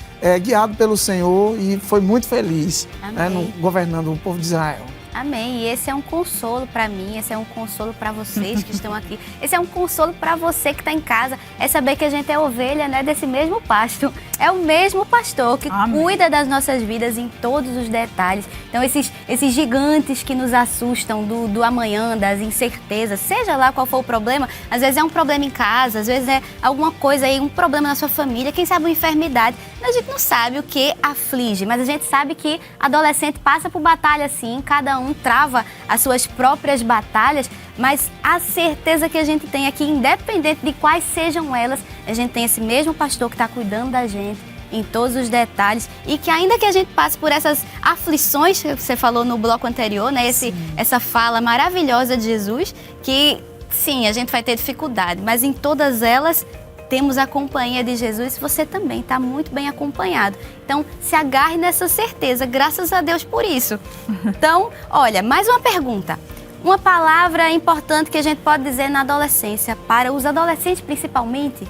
guiado pelo Senhor e foi muito feliz, né, governando o povo de Israel. Amém. E esse é um consolo para mim, esse é um consolo para vocês que estão aqui. Esse é um consolo para você que está em casa. É saber que a gente é ovelha, né, desse mesmo pasto. É o mesmo pastor que cuida das nossas vidas em todos os detalhes. Então, esses gigantes que nos assustam do amanhã, das incertezas, seja lá qual for o problema, às vezes é um problema em casa, às vezes é alguma coisa aí, um problema na sua família, quem sabe uma enfermidade. A gente não sabe o que aflige, mas a gente sabe que adolescente passa por batalha sim, cada um trava as suas próprias batalhas, mas a certeza que a gente tem aqui, independente de quais sejam elas, a gente tem esse mesmo pastor que está cuidando da gente em todos os detalhes e que ainda que a gente passe por essas aflições que você falou no bloco anterior, né, essa fala maravilhosa de Jesus, que sim, a gente vai ter dificuldade, mas em todas elas temos a companhia de Jesus, você também está muito bem acompanhado. Então, se agarre nessa certeza, graças a Deus por isso. Então, olha, mais uma pergunta. Uma palavra importante que a gente pode dizer na adolescência, para os adolescentes principalmente,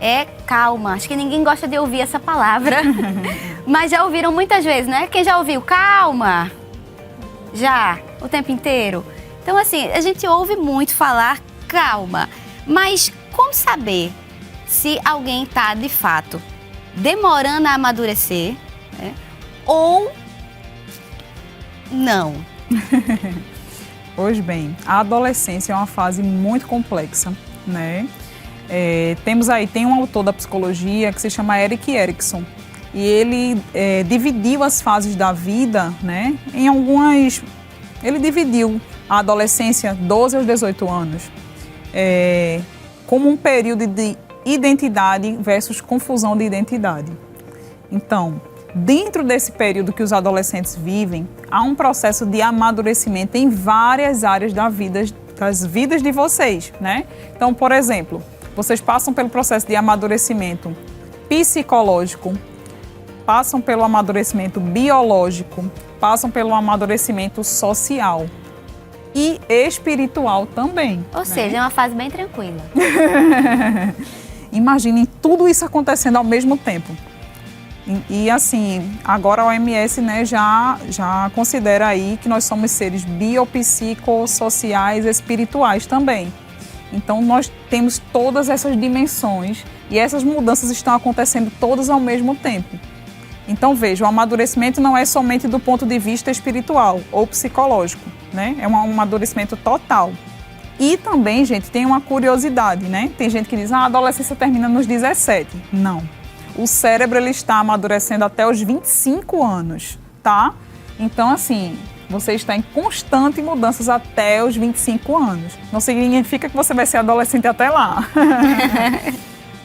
é calma. Acho que ninguém gosta de ouvir essa palavra, mas já ouviram muitas vezes, né? Quem já ouviu? Calma! Já, o tempo inteiro. Então, assim, a gente ouve muito falar calma, mas como saber se alguém está, de fato, demorando a amadurecer, né, ou não? Pois bem, a adolescência é uma fase muito complexa, né? Tem um autor da psicologia que se chama Erik Erikson, e ele dividiu as fases da vida, né, em algumas... Ele dividiu a adolescência 12 aos 18 anos como um período de identidade versus confusão de identidade. Então, dentro desse período que os adolescentes vivem, há um processo de amadurecimento em várias áreas das vidas de vocês, né? Então, por exemplo, vocês passam pelo processo de amadurecimento psicológico, passam pelo amadurecimento biológico, passam pelo amadurecimento social e espiritual também. Ou seja, é uma fase bem tranquila. Imaginem tudo isso acontecendo ao mesmo tempo. E assim, agora a OMS, né, já considera aí que nós somos seres biopsicossociais espirituais também. Então nós temos todas essas dimensões e essas mudanças estão acontecendo todas ao mesmo tempo. Então veja, o amadurecimento não é somente do ponto de vista espiritual ou psicológico, né? É um amadurecimento total. E também, gente, tem uma curiosidade, né? Tem gente que diz, a adolescência termina nos 17. Não. O cérebro, ele está amadurecendo até os 25 anos, tá? Então, assim, você está em constante mudanças até os 25 anos. Não significa que você vai ser adolescente até lá.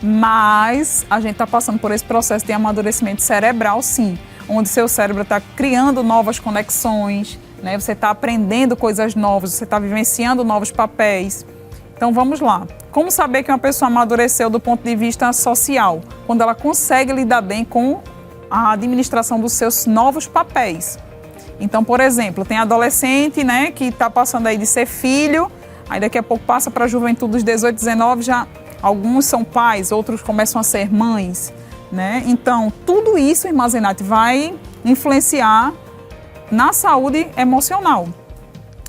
Mas a gente está passando por esse processo de amadurecimento cerebral, sim, onde seu cérebro está criando novas conexões, né? Você está aprendendo coisas novas, você está vivenciando novos papéis. Então vamos lá. Como saber que uma pessoa amadureceu do ponto de vista social? Quando ela consegue lidar bem com a administração dos seus novos papéis. Então, por exemplo, tem adolescente, né, que está passando aí de ser filho, aí daqui a pouco passa para a juventude dos 18, 19, já alguns são pais, outros começam a ser mães, né? Então, tudo isso, irmã Zenate, vai influenciar na saúde emocional.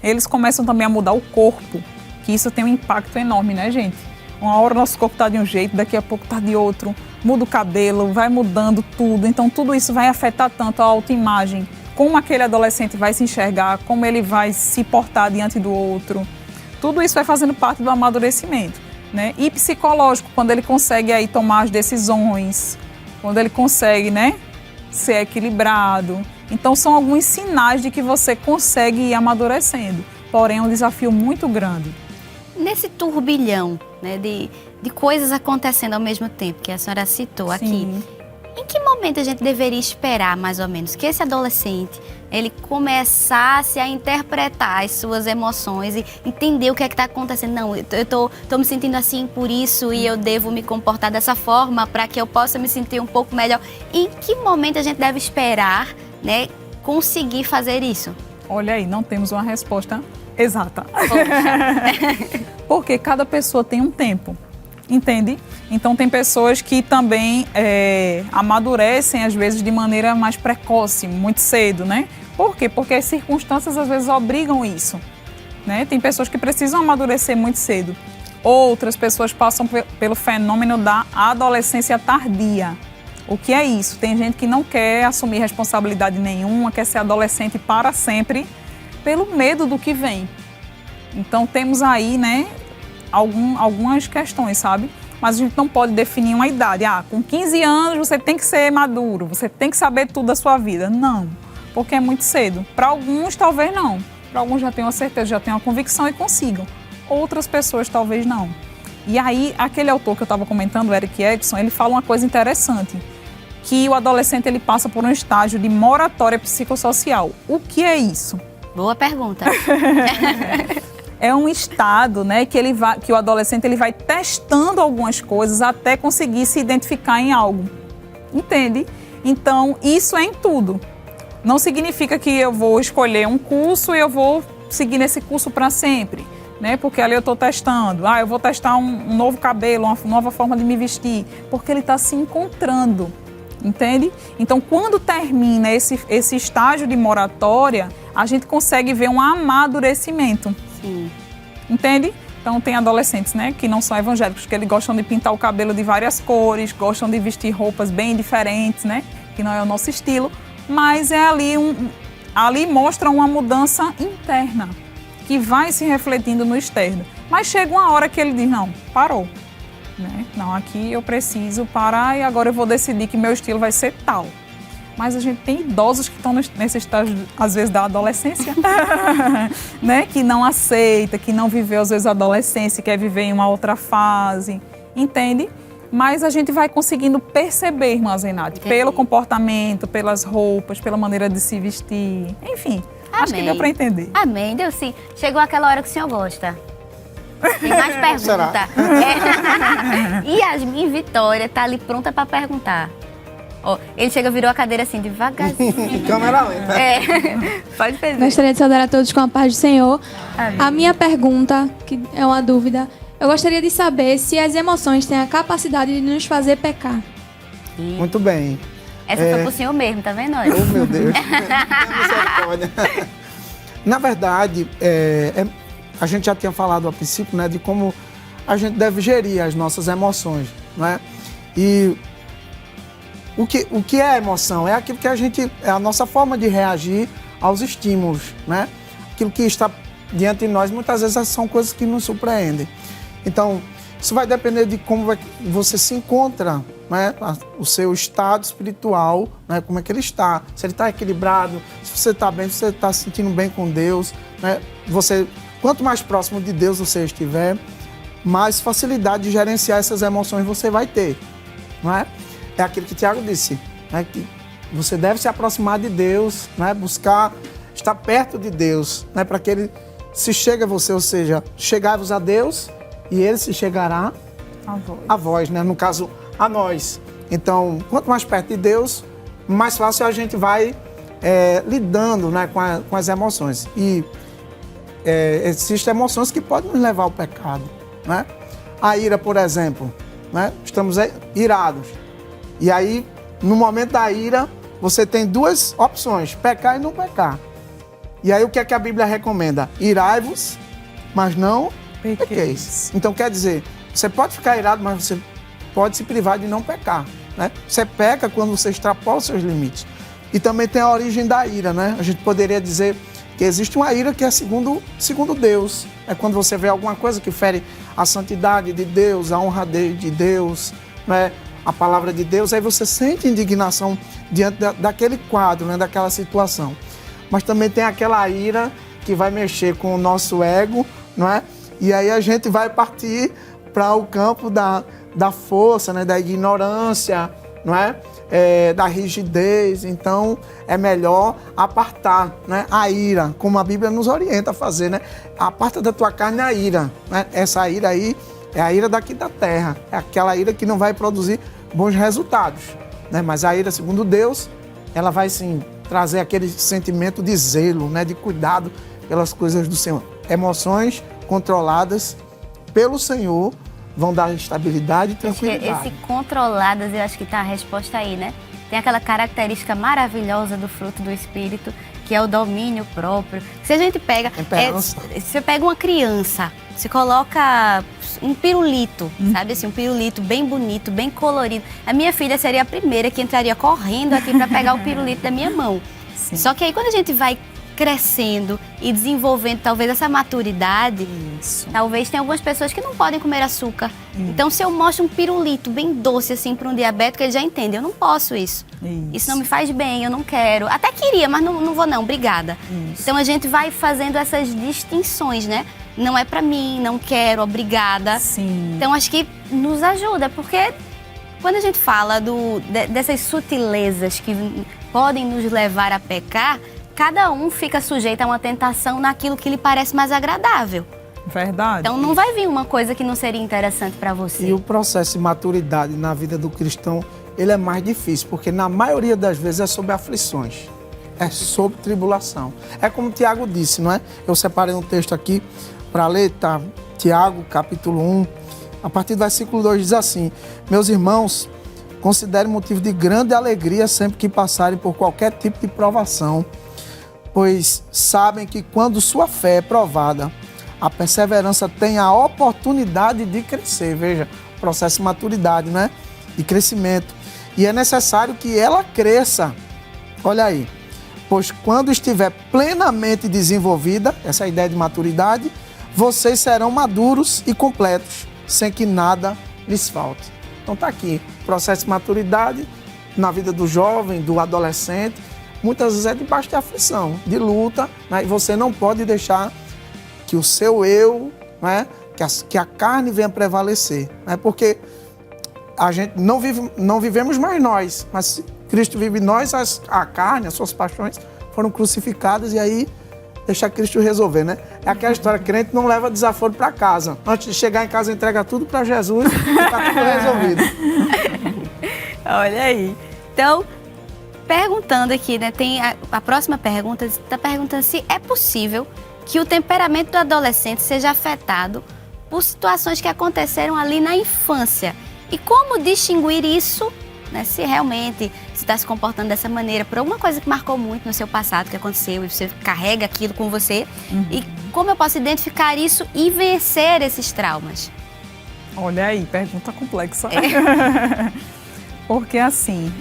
Eles começam também a mudar o corpo, que isso tem um impacto enorme, né, gente? Uma hora o nosso corpo está de um jeito, daqui a pouco está de outro, muda o cabelo, vai mudando tudo. Então, tudo isso vai afetar tanto a autoimagem, como aquele adolescente vai se enxergar, como ele vai se portar diante do outro. Tudo isso vai fazendo parte do amadurecimento, né? E psicológico, quando ele consegue aí tomar as decisões, quando ele consegue, né, ser equilibrado. Então, são alguns sinais de que você consegue ir amadurecendo. Porém, é um desafio muito grande. Nesse turbilhão, né, de coisas acontecendo ao mesmo tempo, que a senhora citou aqui, em que momento a gente deveria esperar, mais ou menos, que esse adolescente ele começasse a interpretar as suas emoções e entender o que é que está acontecendo? Não, eu tô me sentindo assim por isso e eu devo me comportar dessa forma para que eu possa me sentir um pouco melhor. Em que momento a gente deve esperar, né, conseguir fazer isso? Olha aí, não temos uma resposta exata. Porque cada pessoa tem um tempo, entende? Então, tem pessoas que também amadurecem, às vezes, de maneira mais precoce, muito cedo, né? Por quê? Porque as circunstâncias, às vezes, obrigam isso, né? Tem pessoas que precisam amadurecer muito cedo. Outras pessoas passam pelo fenômeno da adolescência tardia. O que é isso? Tem gente que não quer assumir responsabilidade nenhuma, quer ser adolescente para sempre, pelo medo do que vem. Então, temos aí, né, algumas questões, sabe? Mas a gente não pode definir uma idade. Com 15 anos você tem que ser maduro, você tem que saber tudo da sua vida. Não, porque é muito cedo. Para alguns, talvez não. Para alguns já tenham a certeza, já tenham a convicção e consigam. Outras pessoas, talvez não. E aí, aquele autor que eu estava comentando, o Eric Erickson, ele fala uma coisa interessante, que o adolescente ele passa por um estágio de moratória psicossocial. O que é isso? Boa pergunta. É um estado, né, que o adolescente ele vai testando algumas coisas até conseguir se identificar em algo. Entende? Então, isso é em tudo. Não significa que eu vou escolher um curso e eu vou seguir nesse curso para sempre, né? Porque ali eu estou testando. Eu vou testar um novo cabelo, uma nova forma de me vestir, porque ele está se encontrando. Entende? Então, quando termina esse estágio de moratória, a gente consegue ver um amadurecimento. Sim. Entende? Então, tem adolescentes, né, que não são evangélicos, que eles gostam de pintar o cabelo de várias cores, gostam de vestir roupas bem diferentes, né, que não é o nosso estilo, mas é ali mostra uma mudança interna, que vai se refletindo no externo. Mas chega uma hora que ele diz, não, parou. Né? Não, aqui eu preciso parar e agora eu vou decidir que meu estilo vai ser tal. Mas a gente tem idosos que estão nesse estágio, às vezes, da adolescência, né? Que não aceita, que não viveu, às vezes, a adolescência, quer viver em uma outra fase, entende? Mas a gente vai conseguindo perceber, irmã Zenate, pelo comportamento, pelas roupas, pela maneira de se vestir, enfim. Amém. Acho que deu para entender. Amém, deu sim. Chegou aquela hora que o senhor gosta. Tem mais pergunta. Yasmin Vitória tá ali pronta para perguntar. Ele virou a cadeira assim, devagarzinho. Câmera lenta. Pode fazer. Gostaria de saudar a todos com a paz do Senhor. Amém. A minha pergunta, que é uma dúvida, eu gostaria de saber se as emoções têm a capacidade de nos fazer pecar. Muito bem. Essa foi pro senhor mesmo, tá vendo? Olha? Oh, meu Deus. Misericórdia. Na verdade, a gente já tinha falado a princípio, né, de como a gente deve gerir as nossas emoções, não é? E o que é a emoção? É aquilo que é a nossa forma de reagir aos estímulos, né? Aquilo que está diante de nós, muitas vezes são coisas que nos surpreendem. Então, isso vai depender de como você se encontra, né, o seu estado espiritual, né, como é que ele está, se ele está equilibrado, se você está bem, se você está se sentindo bem com Deus, né, quanto mais próximo de Deus você estiver, mais facilidade de gerenciar essas emoções você vai ter, não é? É aquilo que Tiago disse, né, que você deve se aproximar de Deus, né, buscar estar perto de Deus, né, para que Ele se chegue a você, ou seja, chegai-vos a Deus e Ele se chegará a vós, né, no caso, a nós. Então, quanto mais perto de Deus, mais fácil a gente vai lidando, né, com as emoções. E existem emoções que podem nos levar ao pecado, né? A ira, por exemplo, né? Estamos irados. E aí, no momento da ira, você tem duas opções, pecar e não pecar. E aí, o que é que a Bíblia recomenda? Irai-vos, mas não pequeis. Então, quer dizer, você pode ficar irado, mas você pode se privar de não pecar, né? Você peca quando você extrapola os seus limites. E também tem a origem da ira, né? A gente poderia dizer que existe uma ira que é segundo Deus. É quando você vê alguma coisa que fere a santidade de Deus, a honra de Deus, né? A palavra de Deus, aí você sente indignação diante daquele quadro, né? Daquela situação. Mas também tem aquela ira que vai mexer com o nosso ego, não é? E aí a gente vai partir para o campo da força, né? Da ignorância, não é? Da rigidez. Então é melhor apartar, né? A ira, como a Bíblia nos orienta a fazer, né? Aparta da tua carne a ira, né? Essa ira aí é a ira daqui da terra, é aquela ira que não vai produzir bons resultados, né? Mas a ira, segundo Deus, ela vai sim trazer aquele sentimento de zelo, né? De cuidado pelas coisas do Senhor. Emoções controladas pelo Senhor vão dar estabilidade e tranquilidade. Esse controladas, eu acho que está a resposta aí, né? Tem aquela característica maravilhosa do fruto do Espírito, que é o domínio próprio. Se a gente pega... você pega uma criança, você coloca um pirulito, sabe assim? Um pirulito bem bonito, bem colorido. A minha filha seria a primeira que entraria correndo aqui para pegar o pirulito da minha mão. Sim. Só que aí quando a gente vai crescendo e desenvolvendo talvez essa maturidade, talvez tenha algumas pessoas que não podem comer açúcar. Então, se eu mostro um pirulito bem doce assim para um diabético, ele já entende, eu não posso isso. Isso não me faz bem, eu não quero. Até queria, mas não vou não, obrigada. Então, a gente vai fazendo essas distinções, né? Não é para mim, não quero, obrigada. Sim. Então, acho que nos ajuda, porque quando a gente fala dessas sutilezas que podem nos levar a pecar, cada um fica sujeito a uma tentação naquilo que lhe parece mais agradável. Verdade. Então não vai vir uma coisa que não seria interessante para você. E o processo de maturidade na vida do cristão, ele é mais difícil, porque na maioria das vezes é sobre aflições, é sobre tribulação. É como Tiago disse, não é? Eu separei um texto aqui para ler, tá? Tiago, capítulo 1, a partir do versículo 2 diz assim: meus irmãos, considerem motivo de grande alegria sempre que passarem por qualquer tipo de provação, pois sabem que quando sua fé é provada, a perseverança tem a oportunidade de crescer. Veja, processo de maturidade, né? De crescimento. E é necessário que ela cresça. Olha aí. Pois quando estiver plenamente desenvolvida, essa é a ideia de maturidade, vocês serão maduros e completos, sem que nada lhes falte. Então tá aqui, processo de maturidade na vida do jovem, do adolescente, muitas vezes é debaixo de aflição, de luta, né? E você não pode deixar que o seu eu, né? que a carne venha prevalecer, né? Porque a gente não vivemos mais nós, mas Cristo vive em nós, a carne, as suas paixões foram crucificadas e aí deixa Cristo resolver, né? É aquela história, crente não leva desaforo para casa. Antes de chegar em casa, entrega tudo para Jesus e está tudo resolvido. Olha aí. Então, perguntando aqui, né? Tem a próxima pergunta, está perguntando se é possível que o temperamento do adolescente seja afetado por situações que aconteceram ali na infância. E como distinguir isso, né, se realmente está se comportando dessa maneira por alguma coisa que marcou muito no seu passado, que aconteceu, e você carrega aquilo com você. E como eu posso identificar isso e vencer esses traumas? Olha aí, pergunta complexa. Porque assim,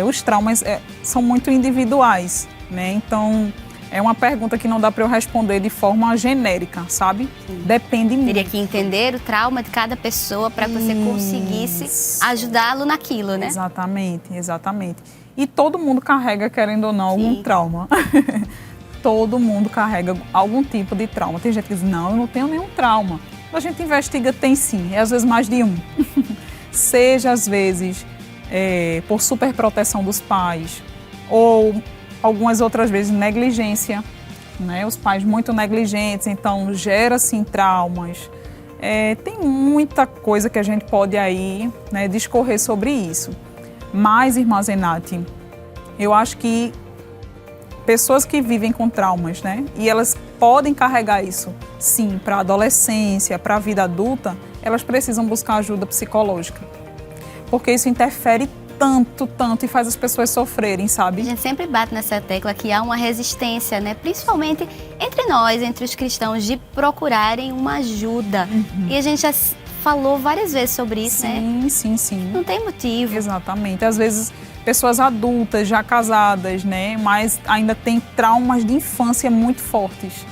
os traumas são muito individuais, né? Então, É uma pergunta que não dá para eu responder de forma genérica, sabe? Depende muito. Teria que entender o trauma de cada pessoa para que você conseguisse ajudá-lo naquilo, né? Exatamente, exatamente. E todo mundo carrega, querendo ou não, algum trauma. Todo mundo carrega algum tipo de trauma. Tem gente que diz, não, eu não tenho nenhum trauma. Quando a gente investiga, tem sim, às vezes mais de um. Seja, às vezes, por superproteção dos pais, ou algumas outras vezes negligência, né? Os pais muito negligentes, então gera, sim, traumas. Tem muita coisa que a gente pode aí, né, discorrer sobre isso. Mas, irmã Zenate, eu acho que pessoas que vivem com traumas, né, e elas podem carregar isso, sim, para a adolescência, para a vida adulta, elas precisam buscar ajuda psicológica. Porque isso interfere tanto e faz as pessoas sofrerem, sabe? A gente sempre bate nessa tecla que há uma resistência, né? Principalmente entre nós, entre os cristãos, de procurarem uma ajuda. E a gente já falou várias vezes sobre isso, né? Sim. Não tem motivo. Exatamente. Às vezes, pessoas adultas, já casadas, né? Mas ainda tem traumas de infância muito fortes.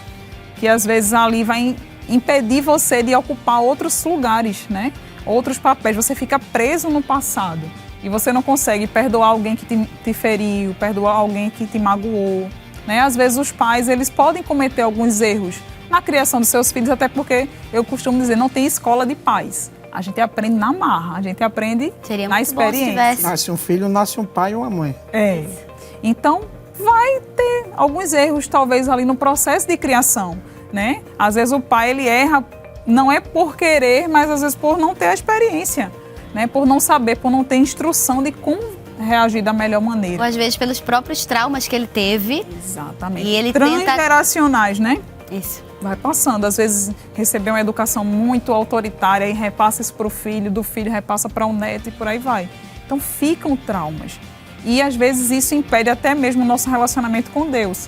Que às vezes ali vai impedir você de ocupar outros lugares, né? Outros papéis. Você fica preso no passado. E você não consegue perdoar alguém que te feriu, perdoar alguém que te magoou, né? Às vezes os pais, eles podem cometer alguns erros na criação dos seus filhos, até porque eu costumo dizer, não tem escola de pais. A gente aprende na marra, a gente aprende na experiência. Nasce um filho, nasce um pai e uma mãe. Então, vai ter alguns erros, talvez, ali no processo de criação, né? Às vezes o pai, ele erra, não é por querer, mas às vezes por não ter a experiência. Né, por não saber, por não ter instrução de como reagir da melhor maneira. Ou às vezes pelos próprios traumas que ele teve. Exatamente. E ele transgeracionais, né? Isso. Vai passando. Às vezes recebeu uma educação muito autoritária e repassa isso para o filho, do filho repassa para o neto e por aí vai. Então ficam traumas. E às vezes isso impede até mesmo o nosso relacionamento com Deus.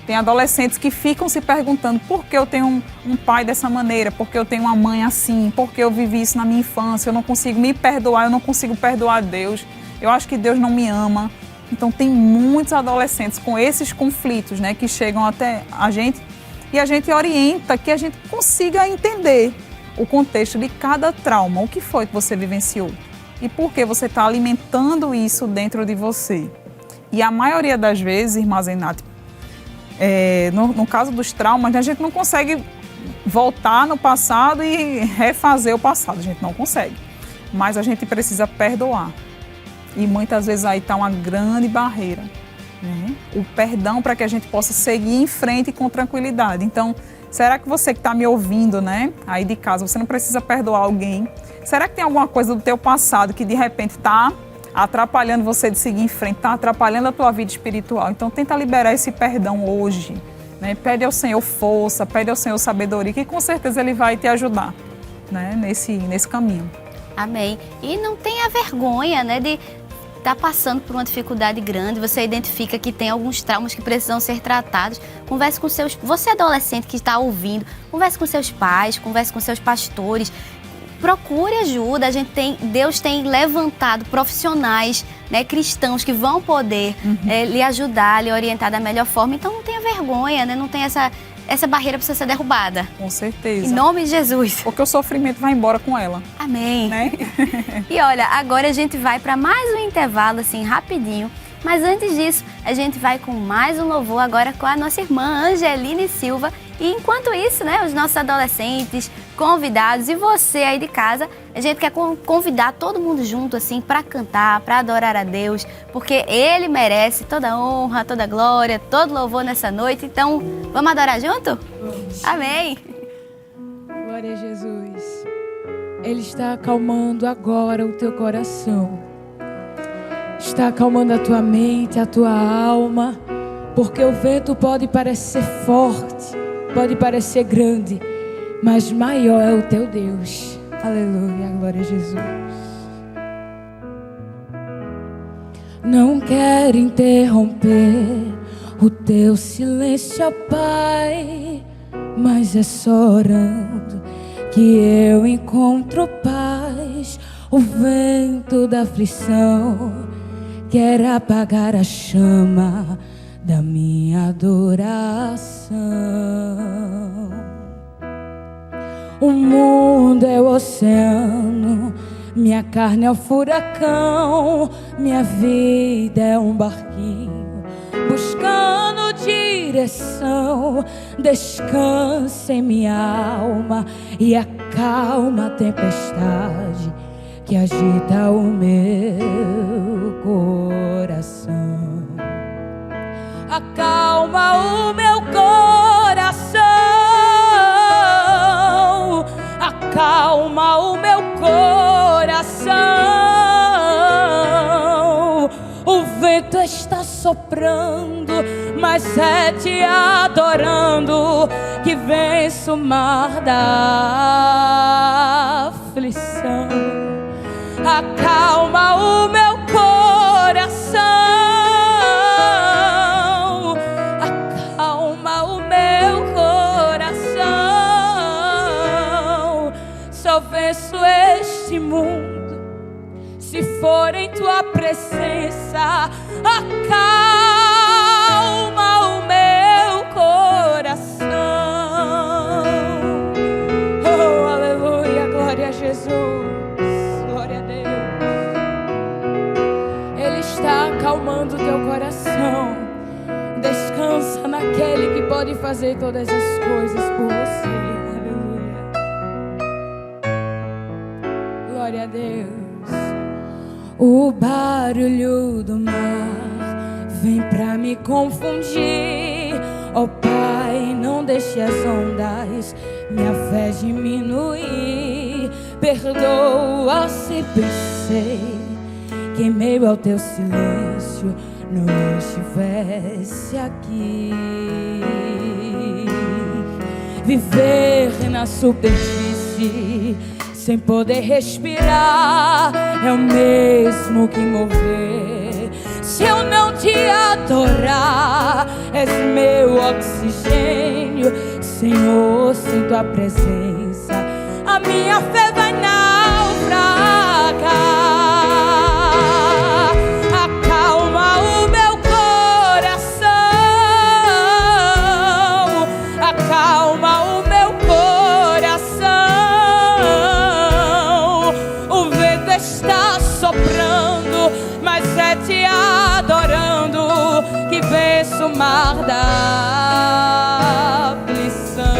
Tem adolescentes que ficam se perguntando por que eu tenho um pai dessa maneira, por que eu tenho uma mãe assim, por que eu vivi isso na minha infância, eu não consigo me perdoar, eu não consigo perdoar Deus, eu acho que Deus não me ama. Então tem muitos adolescentes com esses conflitos, né, que chegam até a gente e a gente orienta que a gente consiga entender o contexto de cada trauma, o que foi que você vivenciou e por que você está alimentando isso dentro de você. E a maioria das vezes, irmã Zenate, no caso dos traumas, a gente não consegue voltar no passado e refazer o passado, a gente não consegue. Mas a gente precisa perdoar. E muitas vezes aí está uma grande barreira, né? O perdão para que a gente possa seguir em frente com tranquilidade. Então, será que você que está me ouvindo, né, aí de casa, você não precisa perdoar alguém? Será que tem alguma coisa do teu passado que de repente está atrapalhando você de seguir em frente, está atrapalhando a tua vida espiritual? Então tenta liberar esse perdão hoje, né? Pede ao Senhor força, pede ao Senhor sabedoria, que com certeza Ele vai te ajudar, né, nesse caminho. Amém. E não tenha vergonha, né, de estar passando por uma dificuldade grande, você identifica que tem alguns traumas que precisam ser tratados, converse com você adolescente que está ouvindo, converse com seus pais, converse com seus pastores, procure ajuda. Deus tem levantado profissionais, né, cristãos que vão poder lhe ajudar, lhe orientar da melhor forma. Então não tenha vergonha, né? Não tenha essa barreira precisa ser derrubada. Com certeza. Em nome de Jesus. Porque o sofrimento vai embora com ela. Amém. Né? E olha, agora a gente vai para mais um intervalo, assim, rapidinho. Mas antes disso, a gente vai com mais um louvor agora com a nossa irmã Angeline Silva. E enquanto isso, né, os nossos adolescentes, convidados e você aí de casa, a gente quer convidar todo mundo junto, assim, para cantar, para adorar a Deus, porque Ele merece toda a honra, toda a glória, todo louvor nessa noite. Então, vamos adorar junto? Vamos. Amém. Glória a Jesus. Ele está acalmando agora o teu coração. Está acalmando a tua mente, a tua alma, porque o vento pode parecer forte, pode parecer grande, mas maior é o teu Deus. Aleluia, glória a Jesus. Não quero interromper o teu silêncio, ó Pai, mas é só orando que eu encontro paz. O vento da aflição quer apagar a chama da minha adoração. O mundo é o oceano, minha carne é o furacão, minha vida é um barquinho buscando direção. Descansa em minha alma e acalma a tempestade que agita o meu coração. Acalma o meu coração, acalma o meu coração. O vento está soprando, mas é te adorando que vence o mar da aflição. Acalma o meu coração, acalma o meu coração. Só venço este mundo se for em tua presença. Acalma o meu coração. Oh, aleluia, glória a Jesus. Está acalmando o teu coração. Descansa naquele que pode fazer todas as coisas por você. Aleluia. Glória a Deus. O barulho do mar vem pra me confundir. Oh Pai, não deixe as ondas minha fé diminuir. Perdoa se pensei que em meio ao teu silêncio não estivesse aqui. Viver na superfície sem poder respirar é o mesmo que morrer. Se eu não te adorar, és meu oxigênio. Senhor, sem tua presença a minha fé vai naufragar. O mar da aflição.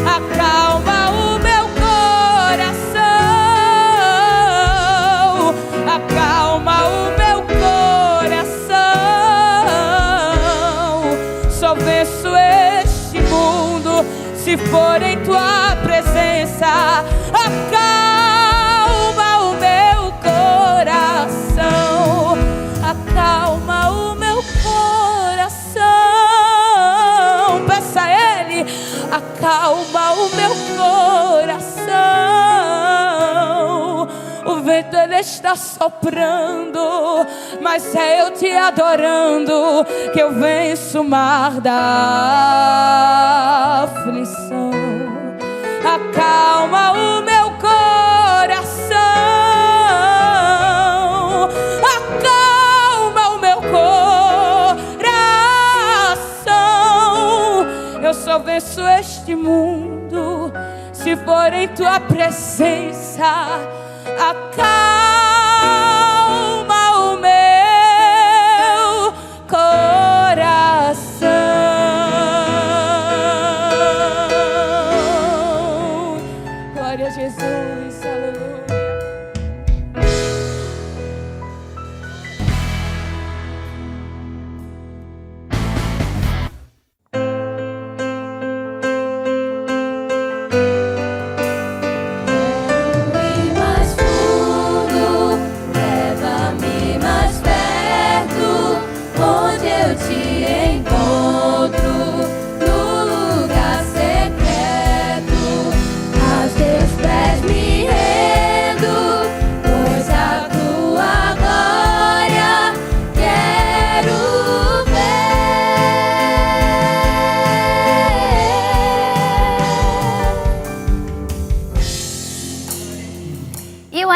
Acalma o meu coração, acalma o meu coração. Só venço este mundo se for em tua presença. Acalma o meu coração, acalma o meu coração. Peça a Ele, acalma o meu coração. O vento ele está soprando, mas é eu te adorando que eu venço o mar da aflição. Acalma o meu coração, acalma o meu coração. Eu só venço este mundo se for em tua presença. Acalma o meu coração. Glória a Jesus, aleluia.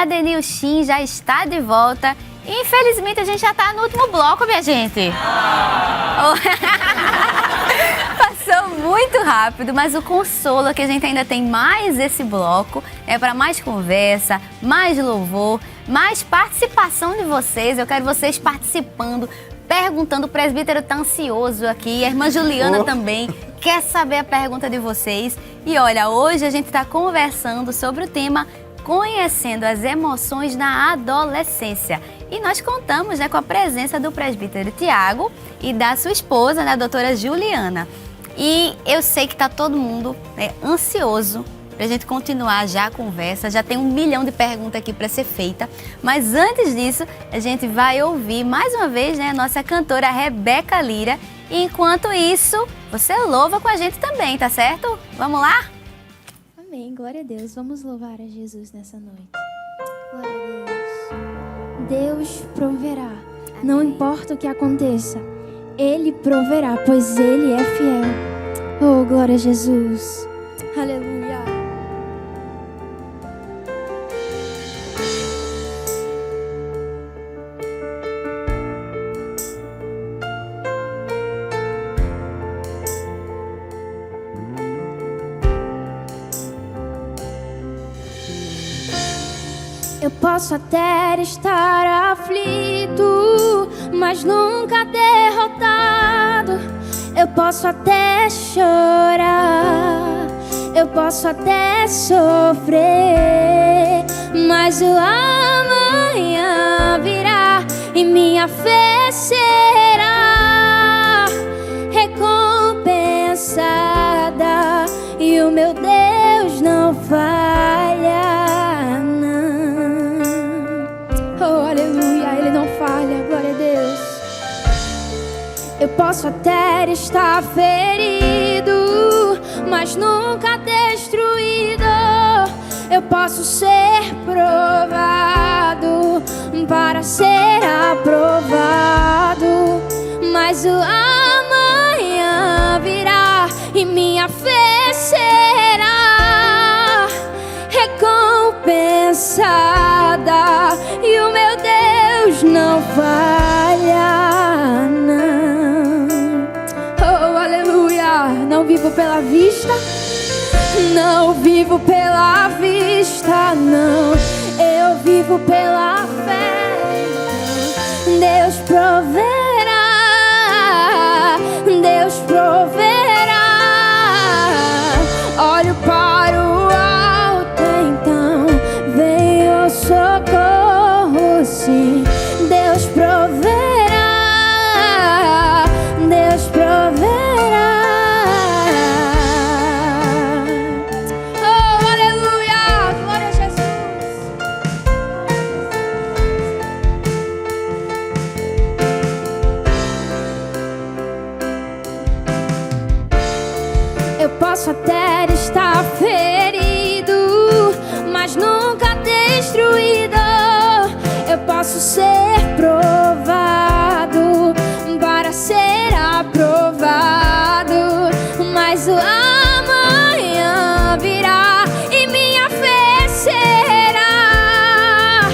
Adenil Shin já está de volta. Infelizmente a gente já está no último bloco, minha gente. Passou muito rápido, mas o consolo é que a gente ainda tem mais esse bloco. É para mais conversa, mais louvor, mais participação de vocês. Eu quero vocês participando, perguntando. O presbítero tá ansioso aqui, a irmã Juliana também quer saber a pergunta de vocês. E olha, hoje a gente está conversando sobre o tema Conhecendo as Emoções na Adolescência. E nós contamos, né, com a presença do presbítero Tiago e da sua esposa, né, a doutora Juliana. E eu sei que está todo mundo, né, ansioso para a gente continuar já a conversa. Já tem 1 milhão de perguntas aqui para ser feita. Mas antes disso, a gente vai ouvir mais uma vez, né, a nossa cantora Rebeca Lira. E enquanto isso, você louva com a gente também, tá certo? Vamos lá? Amém, glória a Deus. Vamos louvar a Jesus nessa noite. Glória a Deus. Deus proverá. Não importa o que aconteça, Ele proverá, pois Ele é fiel. Oh, glória a Jesus. Aleluia. Eu posso até estar aflito, mas nunca derrotado. Eu posso até chorar, eu posso até sofrer, mas o amanhã virá e minha fé será recompensada e o meu Deus não falha. Glória a Deus. Eu posso até estar ferido, mas nunca destruído. Eu posso ser provado para ser aprovado, mas o amanhã virá e minha fé será recompensada e o meu Deus não falha, não. Oh, aleluia. Não vivo pela vista, não vivo pela vista, não. Eu vivo pela fé. Deus proverá, Deus proverá. Olho para o alto, então vem o socorro, sim. Deus proverá, Deus proverá. Oh, aleluia, glória a Jesus. Eu posso até estar ferido, mas nunca destruído. Eu posso ser provado para ser aprovado, mas o amanhã virá e minha fé será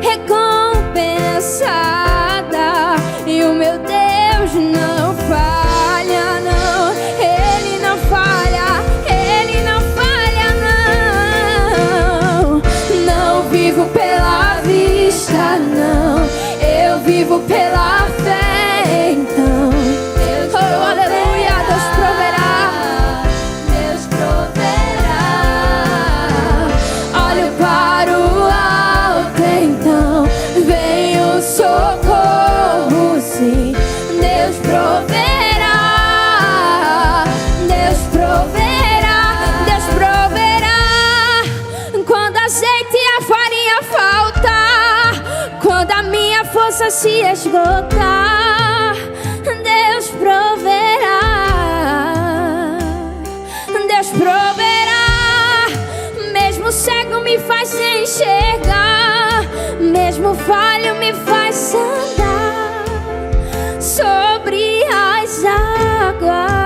recompensada e o meu Deus não falha, não. Ele não falha, Ele não falha, não. Não vivo pela vista, não, eu vivo pela fé, então. Deus proverá, aleluia, Deus proverá, Deus proverá. Olho para o alto, então vem o socorro, sim. Deus proverá, Deus proverá, Deus proverá. Quando azeite e a farinha faltar, quando a minha força se esgotar, Deus proverá, Deus proverá. Mesmo cego me faz enxergar, mesmo falho me faz andar sobre as águas.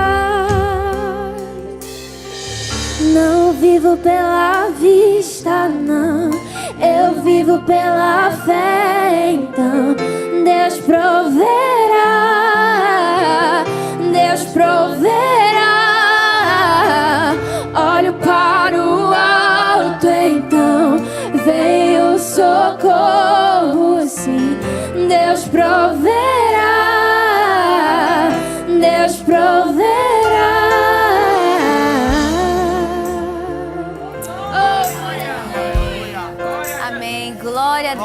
Não vivo pela vista, não, eu vivo pela fé, então Deus proverá,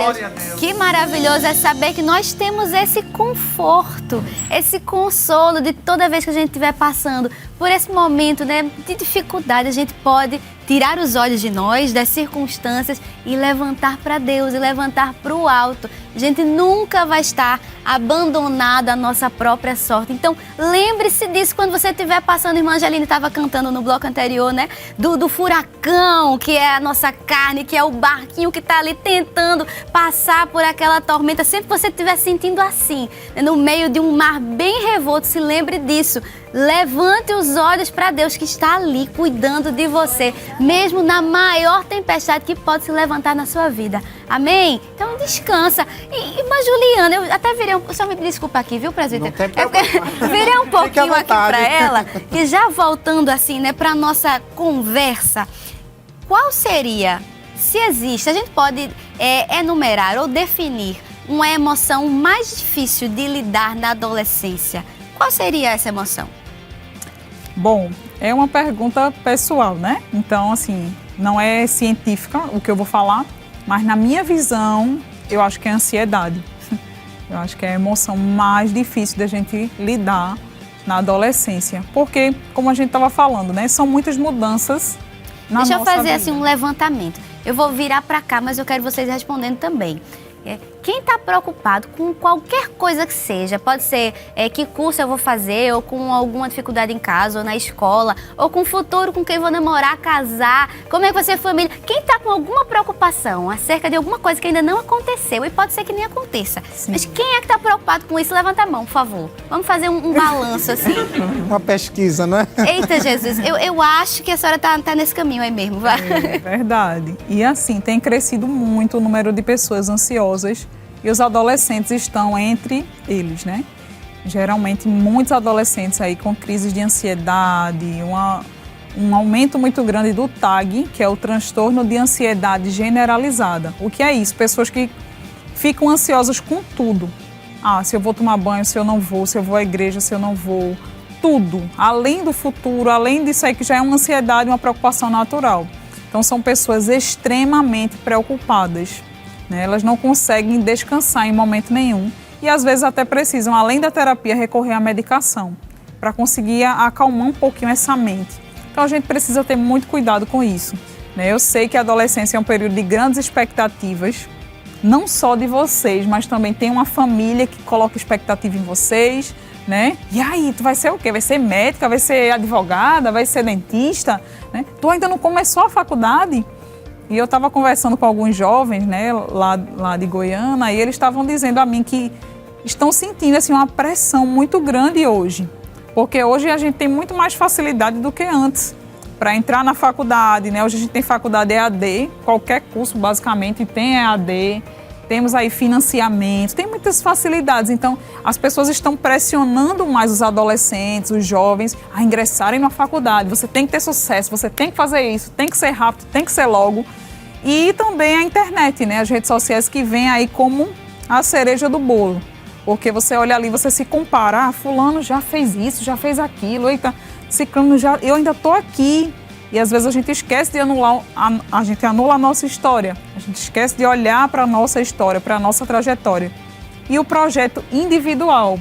Glória a Deus. Que maravilhoso é saber que nós temos esse conforto, esse consolo de toda vez que a gente estiver passando por esse momento, né, de dificuldade, a gente pode tirar os olhos de nós, das circunstâncias e levantar para Deus, e levantar para o alto. A gente nunca vai estar abandonado à nossa própria sorte. Então, lembre-se disso quando você estiver passando. A irmã Angeline estava cantando no bloco anterior, né? Do furacão, que é a nossa carne, que é o barquinho que está ali tentando passar por aquela tormenta. Sempre que você estiver sentindo assim, né, no meio de um mar bem revolto, se lembre disso. Levante os olhos para Deus que está ali cuidando de você, mesmo na maior tempestade que pode se levantar na sua vida. Amém? Então descansa. Mas Juliana, eu até virei só me desculpa aqui, viu, presbítero? Não tem problema. Virei um pouquinho aqui para ela, e já voltando assim, né, para nossa conversa, qual seria, se existe, a gente pode enumerar ou definir uma emoção mais difícil de lidar na adolescência? Qual seria essa emoção? Bom, é uma pergunta pessoal, né? Então, assim, não é científica o que eu vou falar, mas na minha visão, eu acho que é a ansiedade. Eu acho que é a emoção mais difícil da gente lidar na adolescência. Porque, como a gente estava falando, né? São muitas mudanças na nossa vida. Deixa eu fazer assim um levantamento. Eu vou virar para cá, mas eu quero vocês respondendo também. Quem está preocupado com qualquer coisa que seja, pode ser que curso eu vou fazer, ou com alguma dificuldade em casa, ou na escola, ou com o futuro, com quem vou namorar, casar, como é que vai ser a família. Quem está com alguma preocupação acerca de alguma coisa que ainda não aconteceu, e pode ser que nem aconteça. Sim. Mas quem é que está preocupado com isso? Levanta a mão, por favor. Vamos fazer um balanço assim. Uma pesquisa, né? Eita, Jesus, eu acho que a senhora tá nesse caminho aí mesmo. Vai. É verdade. E assim, tem crescido muito o número de pessoas ansiosas e os adolescentes estão entre eles, né? Geralmente, muitos adolescentes aí com crises de ansiedade, um aumento muito grande do TAG, que é o transtorno de ansiedade generalizada. O que é isso? Pessoas que ficam ansiosas com tudo. Se eu vou tomar banho, se eu não vou, se eu vou à igreja, se eu não vou. Tudo. Além do futuro, além disso aí que já é uma ansiedade, uma preocupação natural. Então, são pessoas extremamente preocupadas. Né? Elas não conseguem descansar em momento nenhum e às vezes até precisam, além da terapia, recorrer à medicação para conseguir acalmar um pouquinho essa mente. Então a gente precisa ter muito cuidado com isso. Né? Eu sei que a adolescência é um período de grandes expectativas, não só de vocês, mas também tem uma família que coloca expectativa em vocês. Né? E aí, tu vai ser o quê? Vai ser médica, vai ser advogada, vai ser dentista? Né? Tu ainda não começou a faculdade? E eu estava conversando com alguns jovens, né, lá de Goiânia, e eles estavam dizendo a mim que estão sentindo assim, uma pressão muito grande hoje. Porque hoje a gente tem muito mais facilidade do que antes para entrar na faculdade. Né? Hoje a gente tem faculdade EAD, qualquer curso basicamente tem EAD, temos aí financiamento, tem muitas facilidades. Então, as pessoas estão pressionando mais os adolescentes, os jovens, a ingressarem na faculdade. Você tem que ter sucesso, você tem que fazer isso, tem que ser rápido, tem que ser logo. E também a internet, né? As redes sociais que vêm aí como a cereja do bolo. Porque você olha ali, você se compara, fulano já fez isso, já fez aquilo, eita, ciclano já, eu ainda estou aqui. E às vezes a gente esquece de anular, a gente anula a nossa história. A gente esquece de olhar para a nossa história, para a nossa trajetória. E o projeto individual,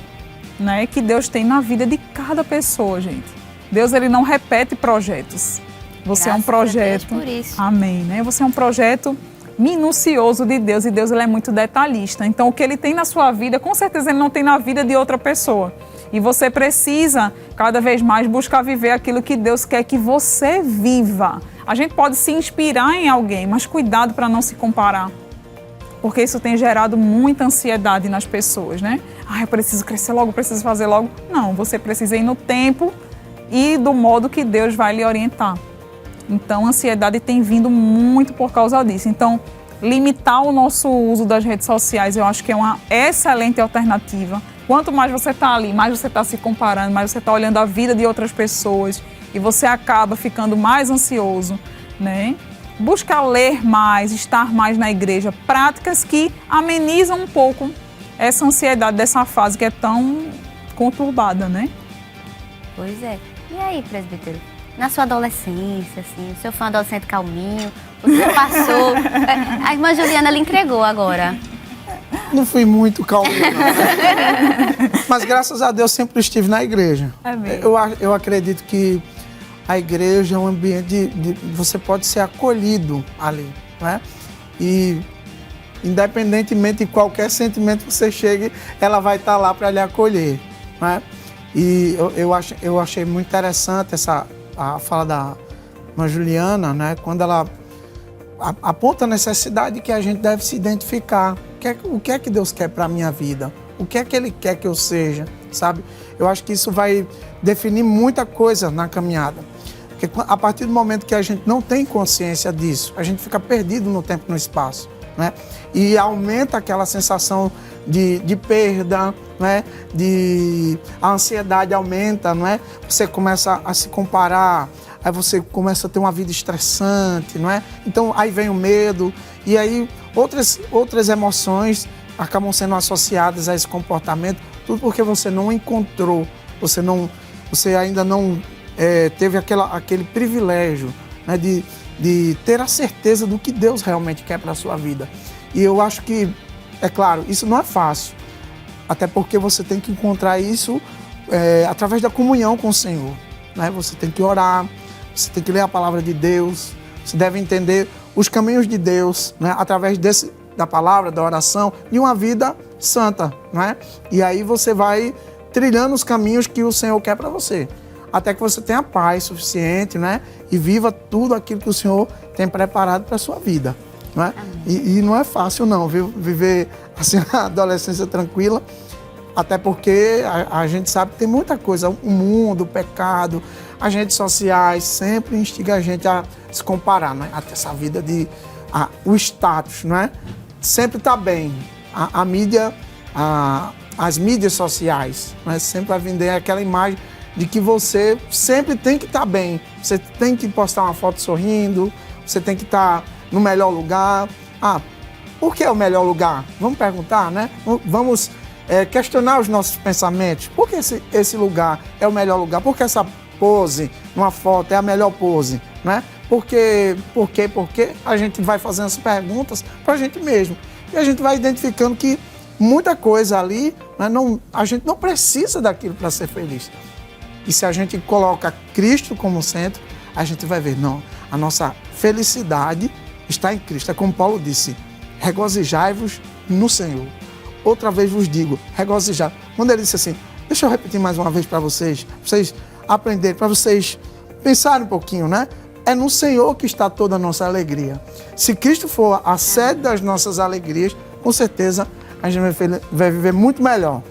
né, que Deus tem na vida de cada pessoa, gente. Deus, ele não repete projetos. Você é um projeto... Por isso. Amém, né? Você é um projeto minucioso de Deus, e Deus, ele é muito detalhista. Então, o que ele tem na sua vida, com certeza ele não tem na vida de outra pessoa. E você precisa, cada vez mais, buscar viver aquilo que Deus quer que você viva. A gente pode se inspirar em alguém, mas cuidado para não se comparar. Porque isso tem gerado muita ansiedade nas pessoas, né? Eu preciso crescer logo, preciso fazer logo. Não, você precisa ir no tempo e do modo que Deus vai lhe orientar. Então, a ansiedade tem vindo muito por causa disso. Então, limitar o nosso uso das redes sociais, eu acho que é uma excelente alternativa. Quanto mais você está ali, mais você está se comparando, mais você está olhando a vida de outras pessoas e você acaba ficando mais ansioso, né? Busca ler mais, estar mais na igreja, práticas que amenizam um pouco essa ansiedade dessa fase que é tão conturbada, né? Pois é. E aí, presbítero? Na sua adolescência, assim, o senhor foi um adolescente calminho, O senhor passou. A irmã Juliana lhe entregou agora. Não fui muito calmo, não. Mas graças a Deus sempre estive na igreja. Amém. Eu acredito que a igreja é um ambiente você pode ser acolhido ali, né? E independentemente de qualquer sentimento que você chegue, ela vai estar lá para lhe acolher, né? E eu achei muito interessante a fala da irmã Juliana, né? Quando ela aponta a necessidade que a gente deve se identificar. O que é que Deus quer para a minha vida? O que é que Ele quer que eu seja, sabe? Eu acho que isso vai definir muita coisa na caminhada. Porque a partir do momento que a gente não tem consciência disso, a gente fica perdido no tempo e no espaço, né? E aumenta aquela sensação de perda, né? A ansiedade aumenta, não é? Você começa a se comparar, aí você começa a ter uma vida estressante, não é? Então aí vem o medo e aí outras emoções acabam sendo associadas a esse comportamento, tudo porque você não encontrou, você ainda não teve aquele privilégio, né, de ter a certeza do que Deus realmente quer para a sua vida. E eu acho que, é claro, isso não é fácil, até porque você tem que encontrar isso através da comunhão com o Senhor, né? Você tem que orar, você tem que ler a palavra de Deus, você deve entender os caminhos de Deus, né? Através da palavra, da oração, e uma vida santa, né? E aí você vai trilhando os caminhos que o Senhor quer para você, até que você tenha paz suficiente, né? E viva tudo aquilo que o Senhor tem preparado para a sua vida, né? E não é fácil não, viu? Viver assim a adolescência tranquila, até porque a gente sabe que tem muita coisa, o mundo, o pecado, as redes sociais sempre instiga a gente a se comparar, né? Até essa vida o status, né? Sempre está bem. A mídia, as mídias sociais, né? Sempre vai vender aquela imagem de que você sempre tem que estar bem. Você tem que postar uma foto sorrindo, você tem que estar no melhor lugar. Por que é o melhor lugar? Vamos perguntar, né? Vamos questionar os nossos pensamentos. Por que esse lugar é o melhor lugar? Por que essa pose numa foto é a melhor pose, né? Por que a gente vai fazendo as perguntas para a gente mesmo. E a gente vai identificando que muita coisa ali, né, a gente não precisa daquilo para ser feliz. E se a gente coloca Cristo como centro, a gente vai ver, não, a nossa felicidade está em Cristo. É como Paulo disse, regozijai-vos no Senhor. Outra vez vos digo, regozijai. Quando ele disse assim, deixa eu repetir mais uma vez para vocês aprenderem, para vocês pensarem um pouquinho, né? É no Senhor que está toda a nossa alegria. Se Cristo for a sede das nossas alegrias, com certeza a gente vai viver muito melhor.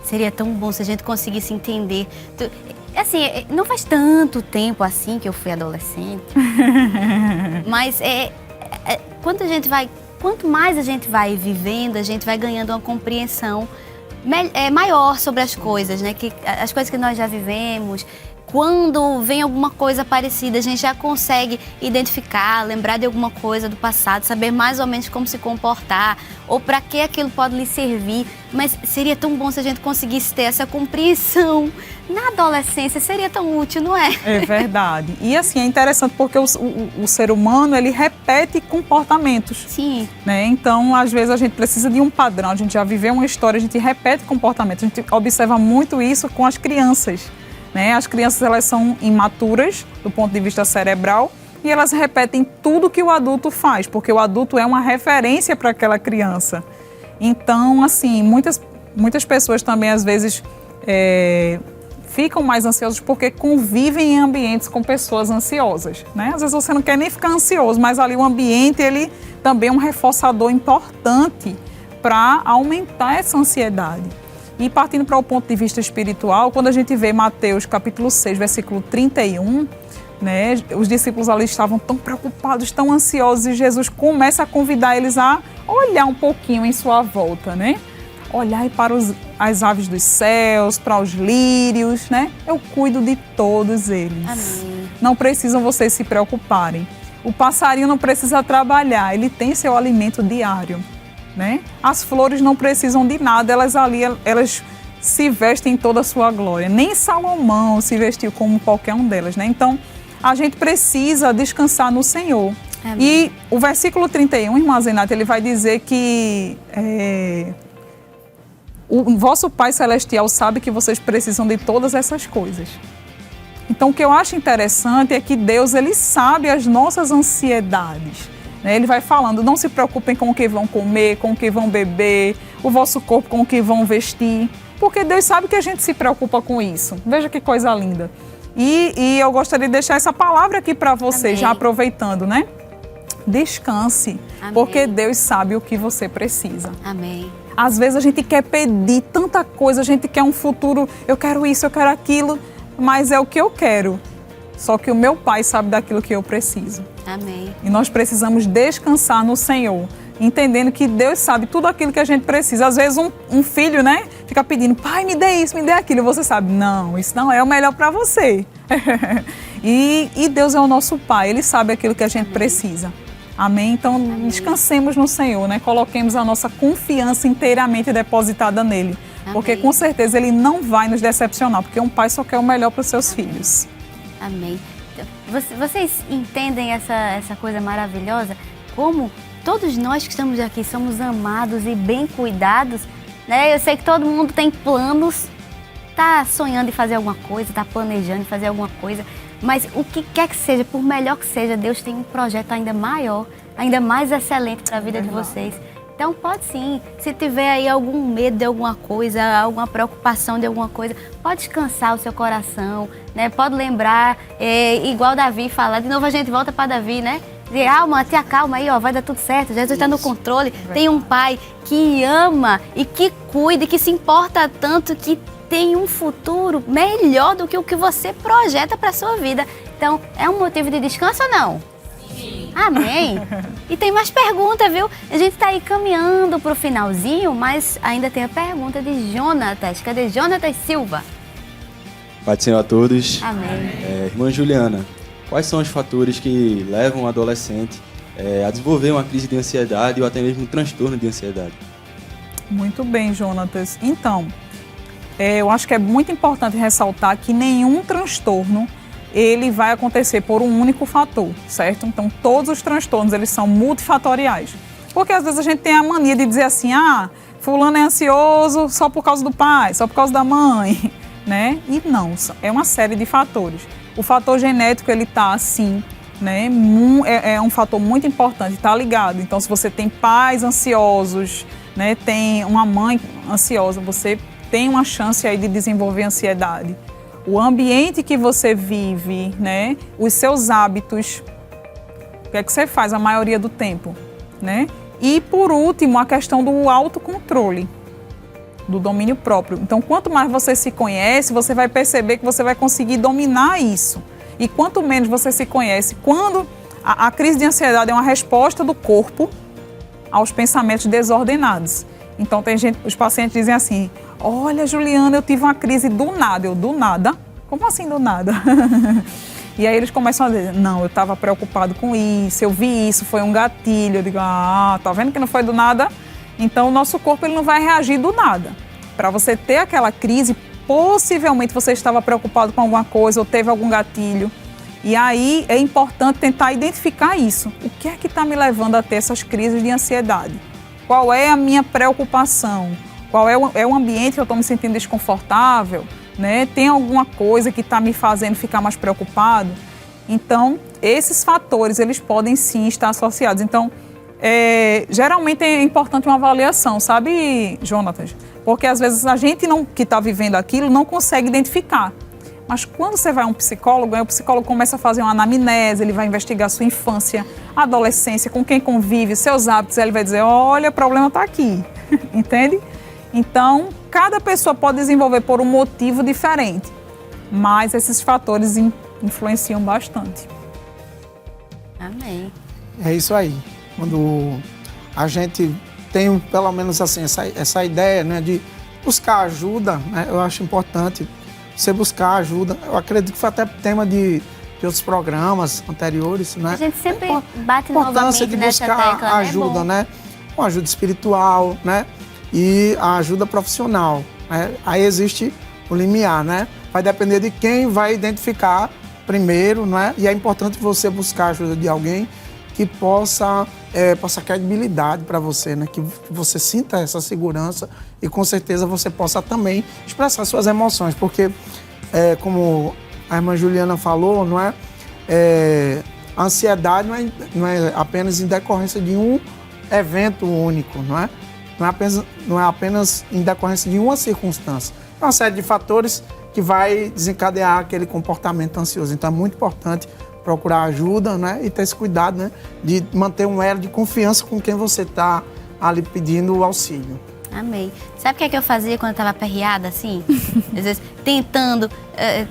Seria tão bom se a gente conseguisse entender. Assim, não faz tanto tempo assim que eu fui adolescente, mas quanto mais a gente vai vivendo, a gente vai ganhando uma compreensão maior sobre as coisas, né? As coisas que nós já vivemos. Quando vem alguma coisa parecida, a gente já consegue identificar, lembrar de alguma coisa do passado, saber mais ou menos como se comportar ou para que aquilo pode lhe servir. Mas seria tão bom se a gente conseguisse ter essa compreensão na adolescência, seria tão útil, não é? É verdade. E assim, é interessante porque o ser humano, ele repete comportamentos. Sim. Né? Então, às vezes, a gente precisa de um padrão, a gente já viveu uma história, a gente repete comportamentos. A gente observa muito isso com as crianças. Né? As crianças, elas são imaturas do ponto de vista cerebral e elas repetem tudo que o adulto faz, porque o adulto é uma referência para aquela criança. Então, assim, muitas pessoas também, às vezes, ficam mais ansiosas porque convivem em ambientes com pessoas ansiosas. Né? Às vezes você não quer nem ficar ansioso, mas ali o ambiente, ele também é um reforçador importante para aumentar essa ansiedade. E partindo para o ponto de vista espiritual, quando a gente vê Mateus capítulo 6, versículo 31, né, os discípulos ali estavam tão preocupados, tão ansiosos, e Jesus começa a convidar eles a olhar um pouquinho em sua volta, né? Olhar para as aves dos céus, para os lírios, né? Eu cuido de todos eles. Amém. Não precisam vocês se preocuparem. O passarinho não precisa trabalhar, ele tem seu alimento diário. Né? As flores não precisam de nada, elas se vestem em toda a sua glória. Nem Salomão se vestiu como qualquer um delas. Né? Então, a gente precisa descansar no Senhor. Amém. E o versículo 31, irmã Zenata, ele vai dizer que o vosso Pai Celestial sabe que vocês precisam de todas essas coisas. Então, o que eu acho interessante é que Deus, ele sabe as nossas ansiedades. Né? Ele vai falando, não se preocupem com o que vão comer, com o que vão beber, o vosso corpo com o que vão vestir, porque Deus sabe que a gente se preocupa com isso. Veja que coisa linda. E eu gostaria de deixar essa palavra aqui para você, Amém. já aproveitando, né? Descanse, Amém. porque Deus sabe o que você precisa. Amém. Às vezes a gente quer pedir tanta coisa, a gente quer um futuro, eu quero isso, eu quero aquilo, mas é o que eu quero. Só que o meu Pai sabe daquilo que eu preciso. Amém. E nós precisamos descansar no Senhor, entendendo que Deus sabe tudo aquilo que a gente precisa. Às vezes um filho, né, fica pedindo, pai, me dê isso, me dê aquilo. E você sabe, não, isso não é o melhor para você. e Deus é o nosso Pai, Ele sabe aquilo que a gente precisa. Amém? Então, descansemos no Senhor, né? Coloquemos a nossa confiança inteiramente depositada nele. Porque Amém. com certeza Ele não vai nos decepcionar, porque um pai só quer o melhor para os seus filhos. Amém. Então, vocês entendem essa coisa maravilhosa? Como todos nós que estamos aqui somos amados e bem cuidados, né? Eu sei que todo mundo tem planos, tá sonhando em fazer alguma coisa, tá planejando em fazer alguma coisa, mas o que quer que seja, por melhor que seja, Deus tem um projeto ainda maior, ainda mais excelente para a vida de vocês. Então pode sim, se tiver aí algum medo de alguma coisa, alguma preocupação de alguma coisa, pode descansar o seu coração, né? Pode lembrar, igual Davi fala, de novo a gente volta para Davi, né? Dizer, te acalma aí, ó, vai dar tudo certo, Jesus está no controle. Tem um Pai que ama e que cuida e que se importa tanto, que tem um futuro melhor do que o que você projeta para a sua vida. Então, é um motivo de descanso ou não? Sim. Amém. E tem mais perguntas, viu? A gente está aí caminhando para o finalzinho, mas ainda tem a pergunta de Jonatas. Cadê Jonatas Silva? Pai do Senhor a todos. Amém. Irmã Juliana, quais são os fatores que levam o adolescente a desenvolver uma crise de ansiedade ou até mesmo um transtorno de ansiedade? Muito bem, Jonatas. Então, eu acho que é muito importante ressaltar que nenhum transtorno ele vai acontecer por um único fator, certo? Então, todos os transtornos, eles são multifatoriais. Porque às vezes a gente tem a mania de dizer assim, fulano é ansioso só por causa do pai, só por causa da mãe, né? E não, é uma série de fatores. O fator genético, ele tá assim, né? É um fator muito importante, tá ligado? Então, se você tem pais ansiosos, né? Tem uma mãe ansiosa, você tem uma chance aí de desenvolver ansiedade. O ambiente que você vive, né? Os seus hábitos, o que é que você faz a maioria do tempo, né? E, por último, a questão do autocontrole, do domínio próprio. Então, quanto mais você se conhece, você vai perceber que você vai conseguir dominar isso. E quanto menos você se conhece, quando a crise de ansiedade é uma resposta do corpo aos pensamentos desordenados. Então, tem gente, os pacientes dizem assim, olha, Juliana, eu tive uma crise do nada. Eu, do nada? Como assim do nada? E aí eles começam a dizer, não, eu estava preocupado com isso, eu vi isso, foi um gatilho. Eu digo, tá vendo que não foi do nada? Então, o nosso corpo ele não vai reagir do nada. Para você ter aquela crise, possivelmente você estava preocupado com alguma coisa ou teve algum gatilho. E aí é importante tentar identificar isso. O que é que está me levando a ter essas crises de ansiedade? Qual é a minha preocupação? Qual é o ambiente que eu estou me sentindo desconfortável? Né? Tem alguma coisa que está me fazendo ficar mais preocupado? Então, esses fatores, eles podem sim estar associados. Então, geralmente é importante uma avaliação, sabe, Jonatas? Porque às vezes a gente que está vivendo aquilo não consegue identificar. Mas quando você vai a um psicólogo, o psicólogo começa a fazer uma anamnese, ele vai investigar a sua infância, a adolescência, com quem convive, seus hábitos, ele vai dizer, olha, o problema está aqui, entende? Então, cada pessoa pode desenvolver por um motivo diferente, mas esses fatores influenciam bastante. Amém. É isso aí. Quando a gente tem, pelo menos assim, essa ideia, né, de buscar ajuda, né, eu acho importante você buscar ajuda. Eu acredito que foi até tema de outros programas anteriores, né? A gente sempre bate novamente importância de nessa buscar tecla, ajuda, né? Uma ajuda espiritual, né? E a ajuda profissional, né? Aí existe o limiar, né? Vai depender de quem vai identificar primeiro, né? E é importante você buscar a ajuda de alguém que possa credibilidade para você, né? Que você sinta essa segurança e com certeza você possa também expressar suas emoções, porque como a irmã Juliana falou, não é? A ansiedade não é apenas em decorrência de um evento único, não é? Não é apenas em decorrência de uma circunstância. É uma série de fatores que vai desencadear aquele comportamento ansioso. Então é muito importante procurar ajuda, né? E ter esse cuidado, né? De manter um elo de confiança com quem você está ali pedindo auxílio. Amei. Sabe o que é que eu fazia quando eu estava aperreada, assim? Às vezes, tentando...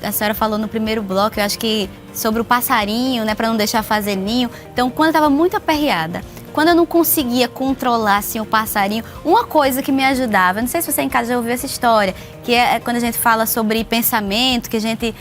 A senhora falou no primeiro bloco, eu acho que sobre o passarinho, né? Para não deixar fazer ninho. Então, quando eu estava muito aperreada, quando eu não conseguia controlar, assim, o passarinho, uma coisa que me ajudava, não sei se você em casa já ouviu essa história, que é quando a gente fala sobre pensamento, que a gente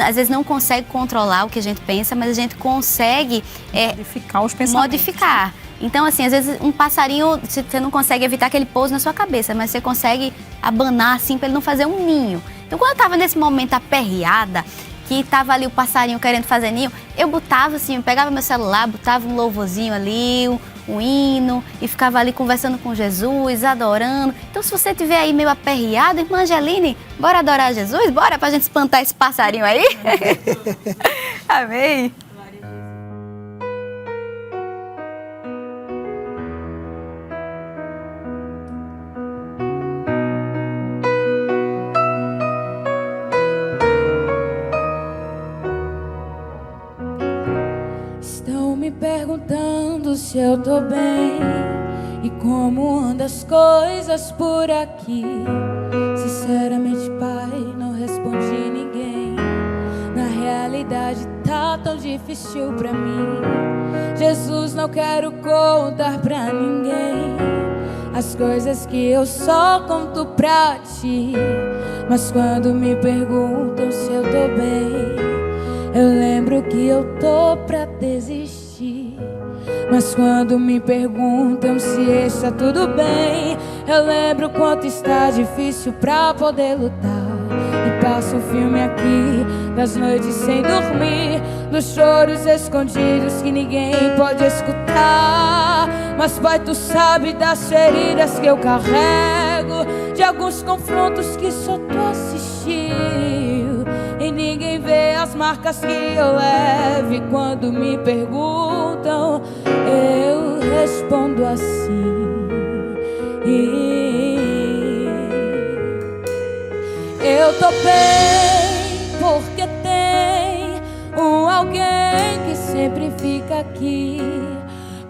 às vezes não consegue controlar o que a gente pensa, mas a gente consegue... modificar os pensamentos. Modificar. Então, assim, às vezes um passarinho, você não consegue evitar que ele pouse na sua cabeça, mas você consegue abanar, assim, para ele não fazer um ninho. Então, quando eu estava nesse momento aperreada, que tava ali o passarinho querendo fazer ninho, eu botava assim, eu pegava meu celular, botava um louvorzinho ali, um hino, e ficava ali conversando com Jesus, adorando. Então, se você estiver aí meio aperreado, irmã Angeline, bora adorar Jesus? Bora pra gente espantar esse passarinho aí? Amém. Perguntando se eu tô bem e como andam as coisas por aqui. Sinceramente, pai, não respondi ninguém. Na realidade tá tão difícil pra mim. Jesus, não quero contar pra ninguém as coisas que eu só conto pra ti. Mas quando me perguntam se eu tô bem, eu lembro que eu tô pra desistir. Mas quando me perguntam se está tudo bem, eu lembro quanto está difícil pra poder lutar. E passo um filme aqui, das noites sem dormir, dos choros escondidos que ninguém pode escutar. Mas pai, tu sabe das feridas que eu carrego, de alguns confrontos que só tu assistiu, e ninguém vê as marcas que eu levo. E quando me perguntam, eu respondo assim: eu tô bem porque tem um alguém que sempre fica aqui.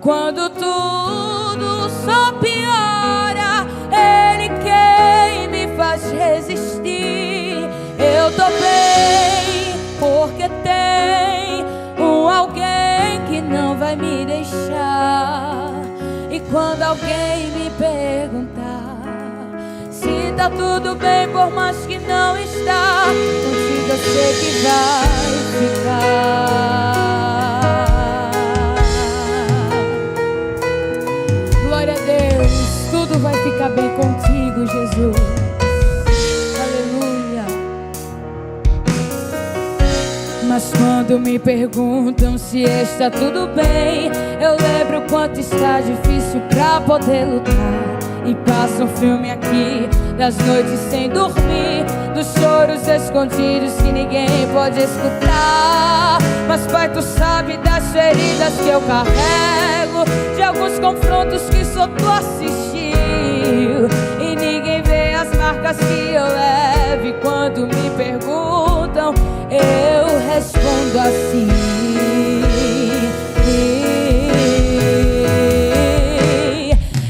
Quando tudo só piora, ele quem me faz resistir. Eu tô bem porque tem um alguém que não vai me deixar. E quando alguém me perguntar se tá tudo bem, por mais que não está, contigo eu sei que vai ficar. Glória a Deus, tudo vai ficar bem contigo, Jesus. Mas quando me perguntam se está tudo bem, eu lembro quanto está difícil pra poder lutar. E passo um filme aqui, das noites sem dormir, dos choros escondidos que ninguém pode escutar. Mas pai, tu sabe das feridas que eu carrego, de alguns confrontos que só tu assistiu, e ninguém vê as marcas que eu levo. E quando me perguntam, eu respondo assim: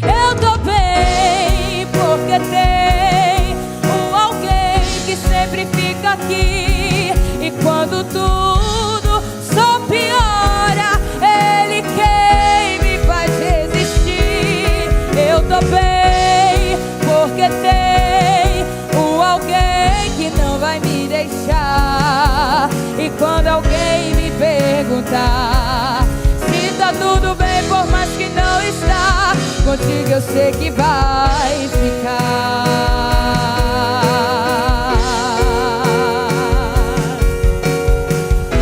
eu tô bem porque tem um alguém que sempre fica aqui. E quando tudo só piora, ele quem me faz resistir. Eu tô bem porque tem um alguém que não vai me deixar. E quando alguém me perguntar se tá tudo bem, por mais que não está, contigo eu sei que vai ficar.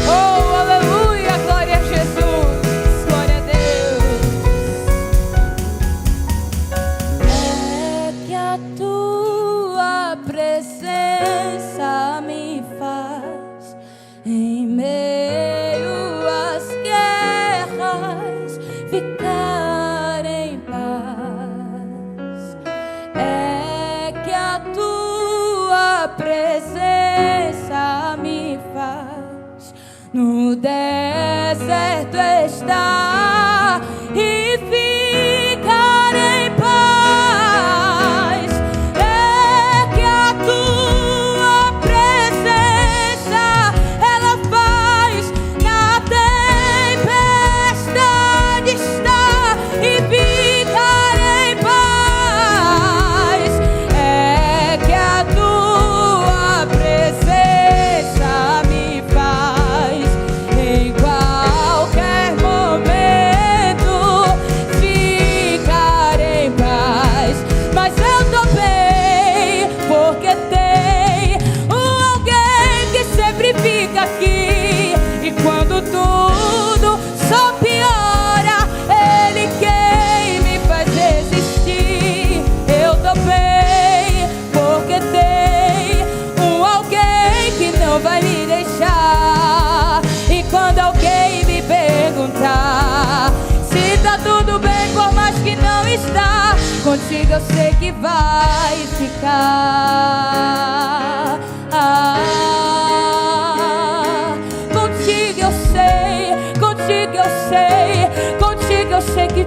Oh, aleluia, glória a Jesus, glória a Deus. no deserto está e ficar em paz. É que a tua presença ela faz na tempestade estar e ficar em paz. É que a tua presença me faz em qualquer momento ficar em paz. Mas eu tô bem porque tem alguém que sempre fica aqui. E quando tudo só piora, ele quem me faz resistir. Eu tô bem porque tem alguém que não vai me deixar. E quando alguém me perguntar se tá tudo bem, por mais que não está, contigo eu sei que vai ficar. Contigo eu sei, contigo eu sei, contigo eu sei que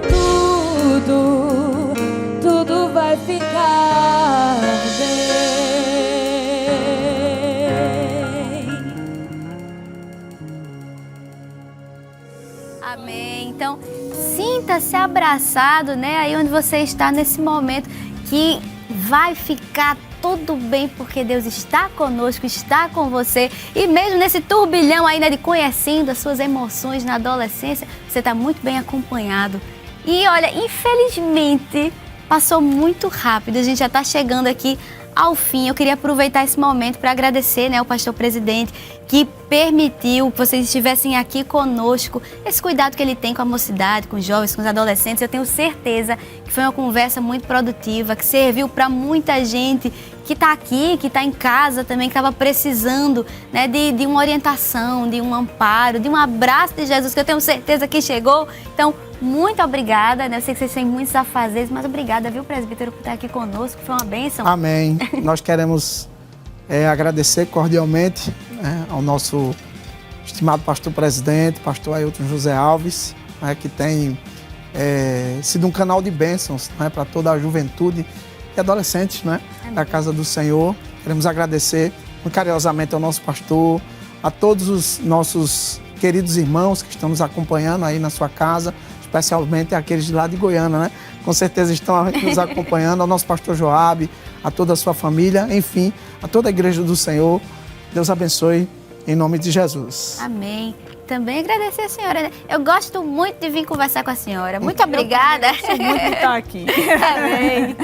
tudo vai ficar bem. Amém. Então, sinta-se abraçado, né? Aí onde você está nesse momento, que vai ficar tudo bem, porque Deus está conosco, está com você. E mesmo nesse turbilhão aí, né, de conhecendo as suas emoções na adolescência, você está muito bem acompanhado. E olha, infelizmente, passou muito rápido. A gente já está chegando aqui ao fim. Eu queria aproveitar esse momento para agradecer, né, o pastor presidente que permitiu que vocês estivessem aqui conosco, esse cuidado que ele tem com a mocidade, com os jovens, com os adolescentes. Eu tenho certeza que foi uma conversa muito produtiva, que serviu para muita gente que está aqui, que está em casa também, que estava precisando, né, de uma orientação, de um amparo, de um abraço de Jesus, que eu tenho certeza que chegou. Então, muito obrigada, né? Eu sei que vocês têm muitos afazeres, mas obrigada, viu, presbítero, por estar aqui conosco. Foi uma bênção. Amém. Nós queremos agradecer cordialmente ao nosso estimado pastor presidente, pastor Ailton José Alves, que tem sido um canal de bênçãos para toda a juventude e adolescentes da Casa do Senhor. Queremos agradecer muito carinhosamente ao nosso pastor, a todos os nossos queridos irmãos que estão nos acompanhando aí na sua casa, especialmente aqueles de lá de Goiânia, Com certeza estão nos acompanhando, ao nosso pastor Joabe, a toda a sua família, enfim, a toda a igreja do Senhor. Deus abençoe, em nome de Jesus. Amém. Também agradecer a senhora. Eu gosto muito de vir conversar com a senhora. Muito obrigada. Eu gosto muito de estar aqui. Amém.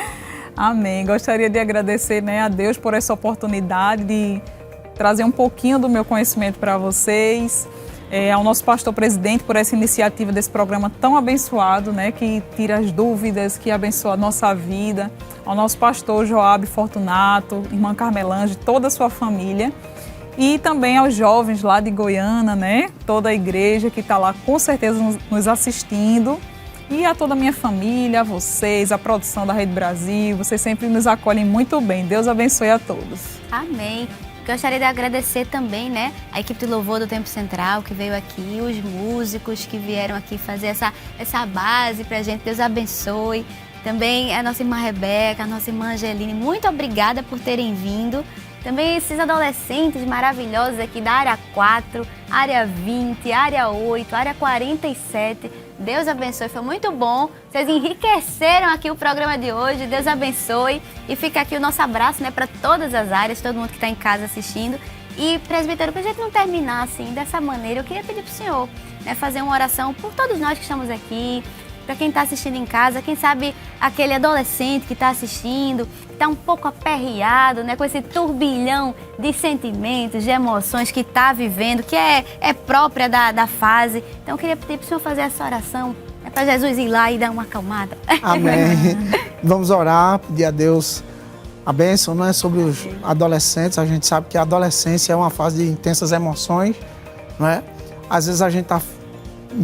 Amém. Gostaria de agradecer, a Deus por essa oportunidade de trazer um pouquinho do meu conhecimento para vocês. Ao nosso pastor presidente por essa iniciativa desse programa tão abençoado, que tira as dúvidas, que abençoa a nossa vida. Ao nosso pastor Joabe Fortunato, irmã Carmelange, toda a sua família. E também aos jovens lá de Goiânia, toda a igreja que está lá com certeza nos assistindo. E a toda a minha família, a vocês, a produção da Rede Brasil, vocês sempre nos acolhem muito bem. Deus abençoe a todos. Amém. Gostaria de agradecer também, a equipe de louvor do Tempo Central que veio aqui, os músicos que vieram aqui fazer essa base pra gente. Deus abençoe. Também a nossa irmã Rebeca, a nossa irmã Angeline, muito obrigada por terem vindo. Também esses adolescentes maravilhosos aqui da área 4, área 20, área 8, área 47. Deus abençoe, foi muito bom. Vocês enriqueceram aqui o programa de hoje. Deus abençoe. E fica aqui o nosso abraço, para todas as áreas, todo mundo que está em casa assistindo. E, presbítero, para a gente não terminar assim, dessa maneira, eu queria pedir para o senhor fazer uma oração por todos nós que estamos aqui, para quem está assistindo em casa, quem sabe aquele adolescente que está assistindo, que está um pouco aperreado, com esse turbilhão de sentimentos, de emoções que está vivendo, que é própria da fase. Então eu queria pedir para o senhor fazer essa oração, para Jesus ir lá e dar uma acalmada. Amém. Vamos orar, pedir a Deus a bênção, sobre os adolescentes. A gente sabe que a adolescência é uma fase de intensas emoções, Às vezes a gente está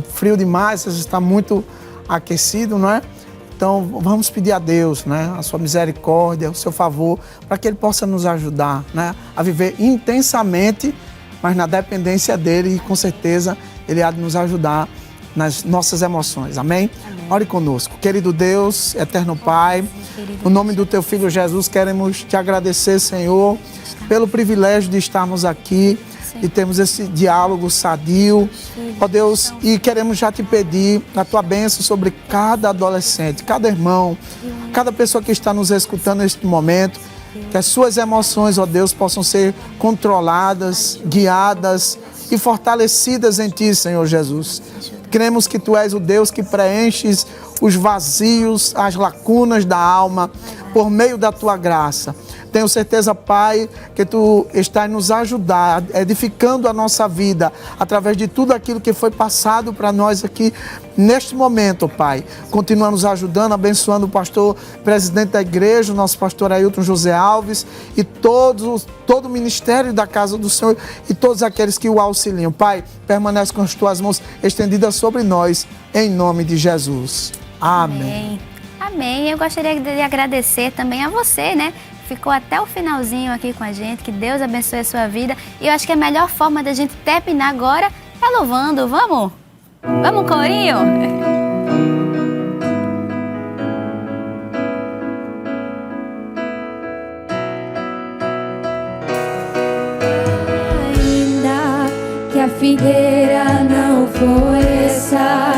frio demais, às vezes está muito aquecido, Então, vamos pedir a Deus, a sua misericórdia, o seu favor, para que Ele possa nos ajudar, a viver intensamente, mas na dependência dele, e com certeza ele há de nos ajudar nas nossas emoções. Amém? Ore conosco. Querido Deus, eterno Pai, no nome do teu Filho Jesus, queremos te agradecer, Senhor, pelo privilégio de estarmos aqui e termos esse diálogo sadio. Ó Deus, e queremos já te pedir a tua bênção sobre cada adolescente, cada irmão, cada pessoa que está nos escutando neste momento, que as suas emoções, ó Deus, possam ser controladas, guiadas e fortalecidas em ti, Senhor Jesus. Cremos que tu és o Deus que preenches os vazios, as lacunas da alma, por meio da tua graça. Tenho certeza, Pai, que tu estás nos ajudar, edificando a nossa vida, através de tudo aquilo que foi passado para nós aqui neste momento, Pai. Continua nos ajudando, abençoando o pastor, presidente da igreja, o nosso pastor Ailton José Alves, e todo o ministério da casa do Senhor e todos aqueles que o auxiliam. Pai, permanece com as tuas mãos estendidas sobre nós, em nome de Jesus. Amém. Amém. Eu gostaria de agradecer também a você, né? Ficou até o finalzinho aqui com a gente. Que Deus abençoe a sua vida. E eu acho que a melhor forma da gente terminar agora é louvando. Vamos? Vamos, corinho? Ainda que a figueira não floresça,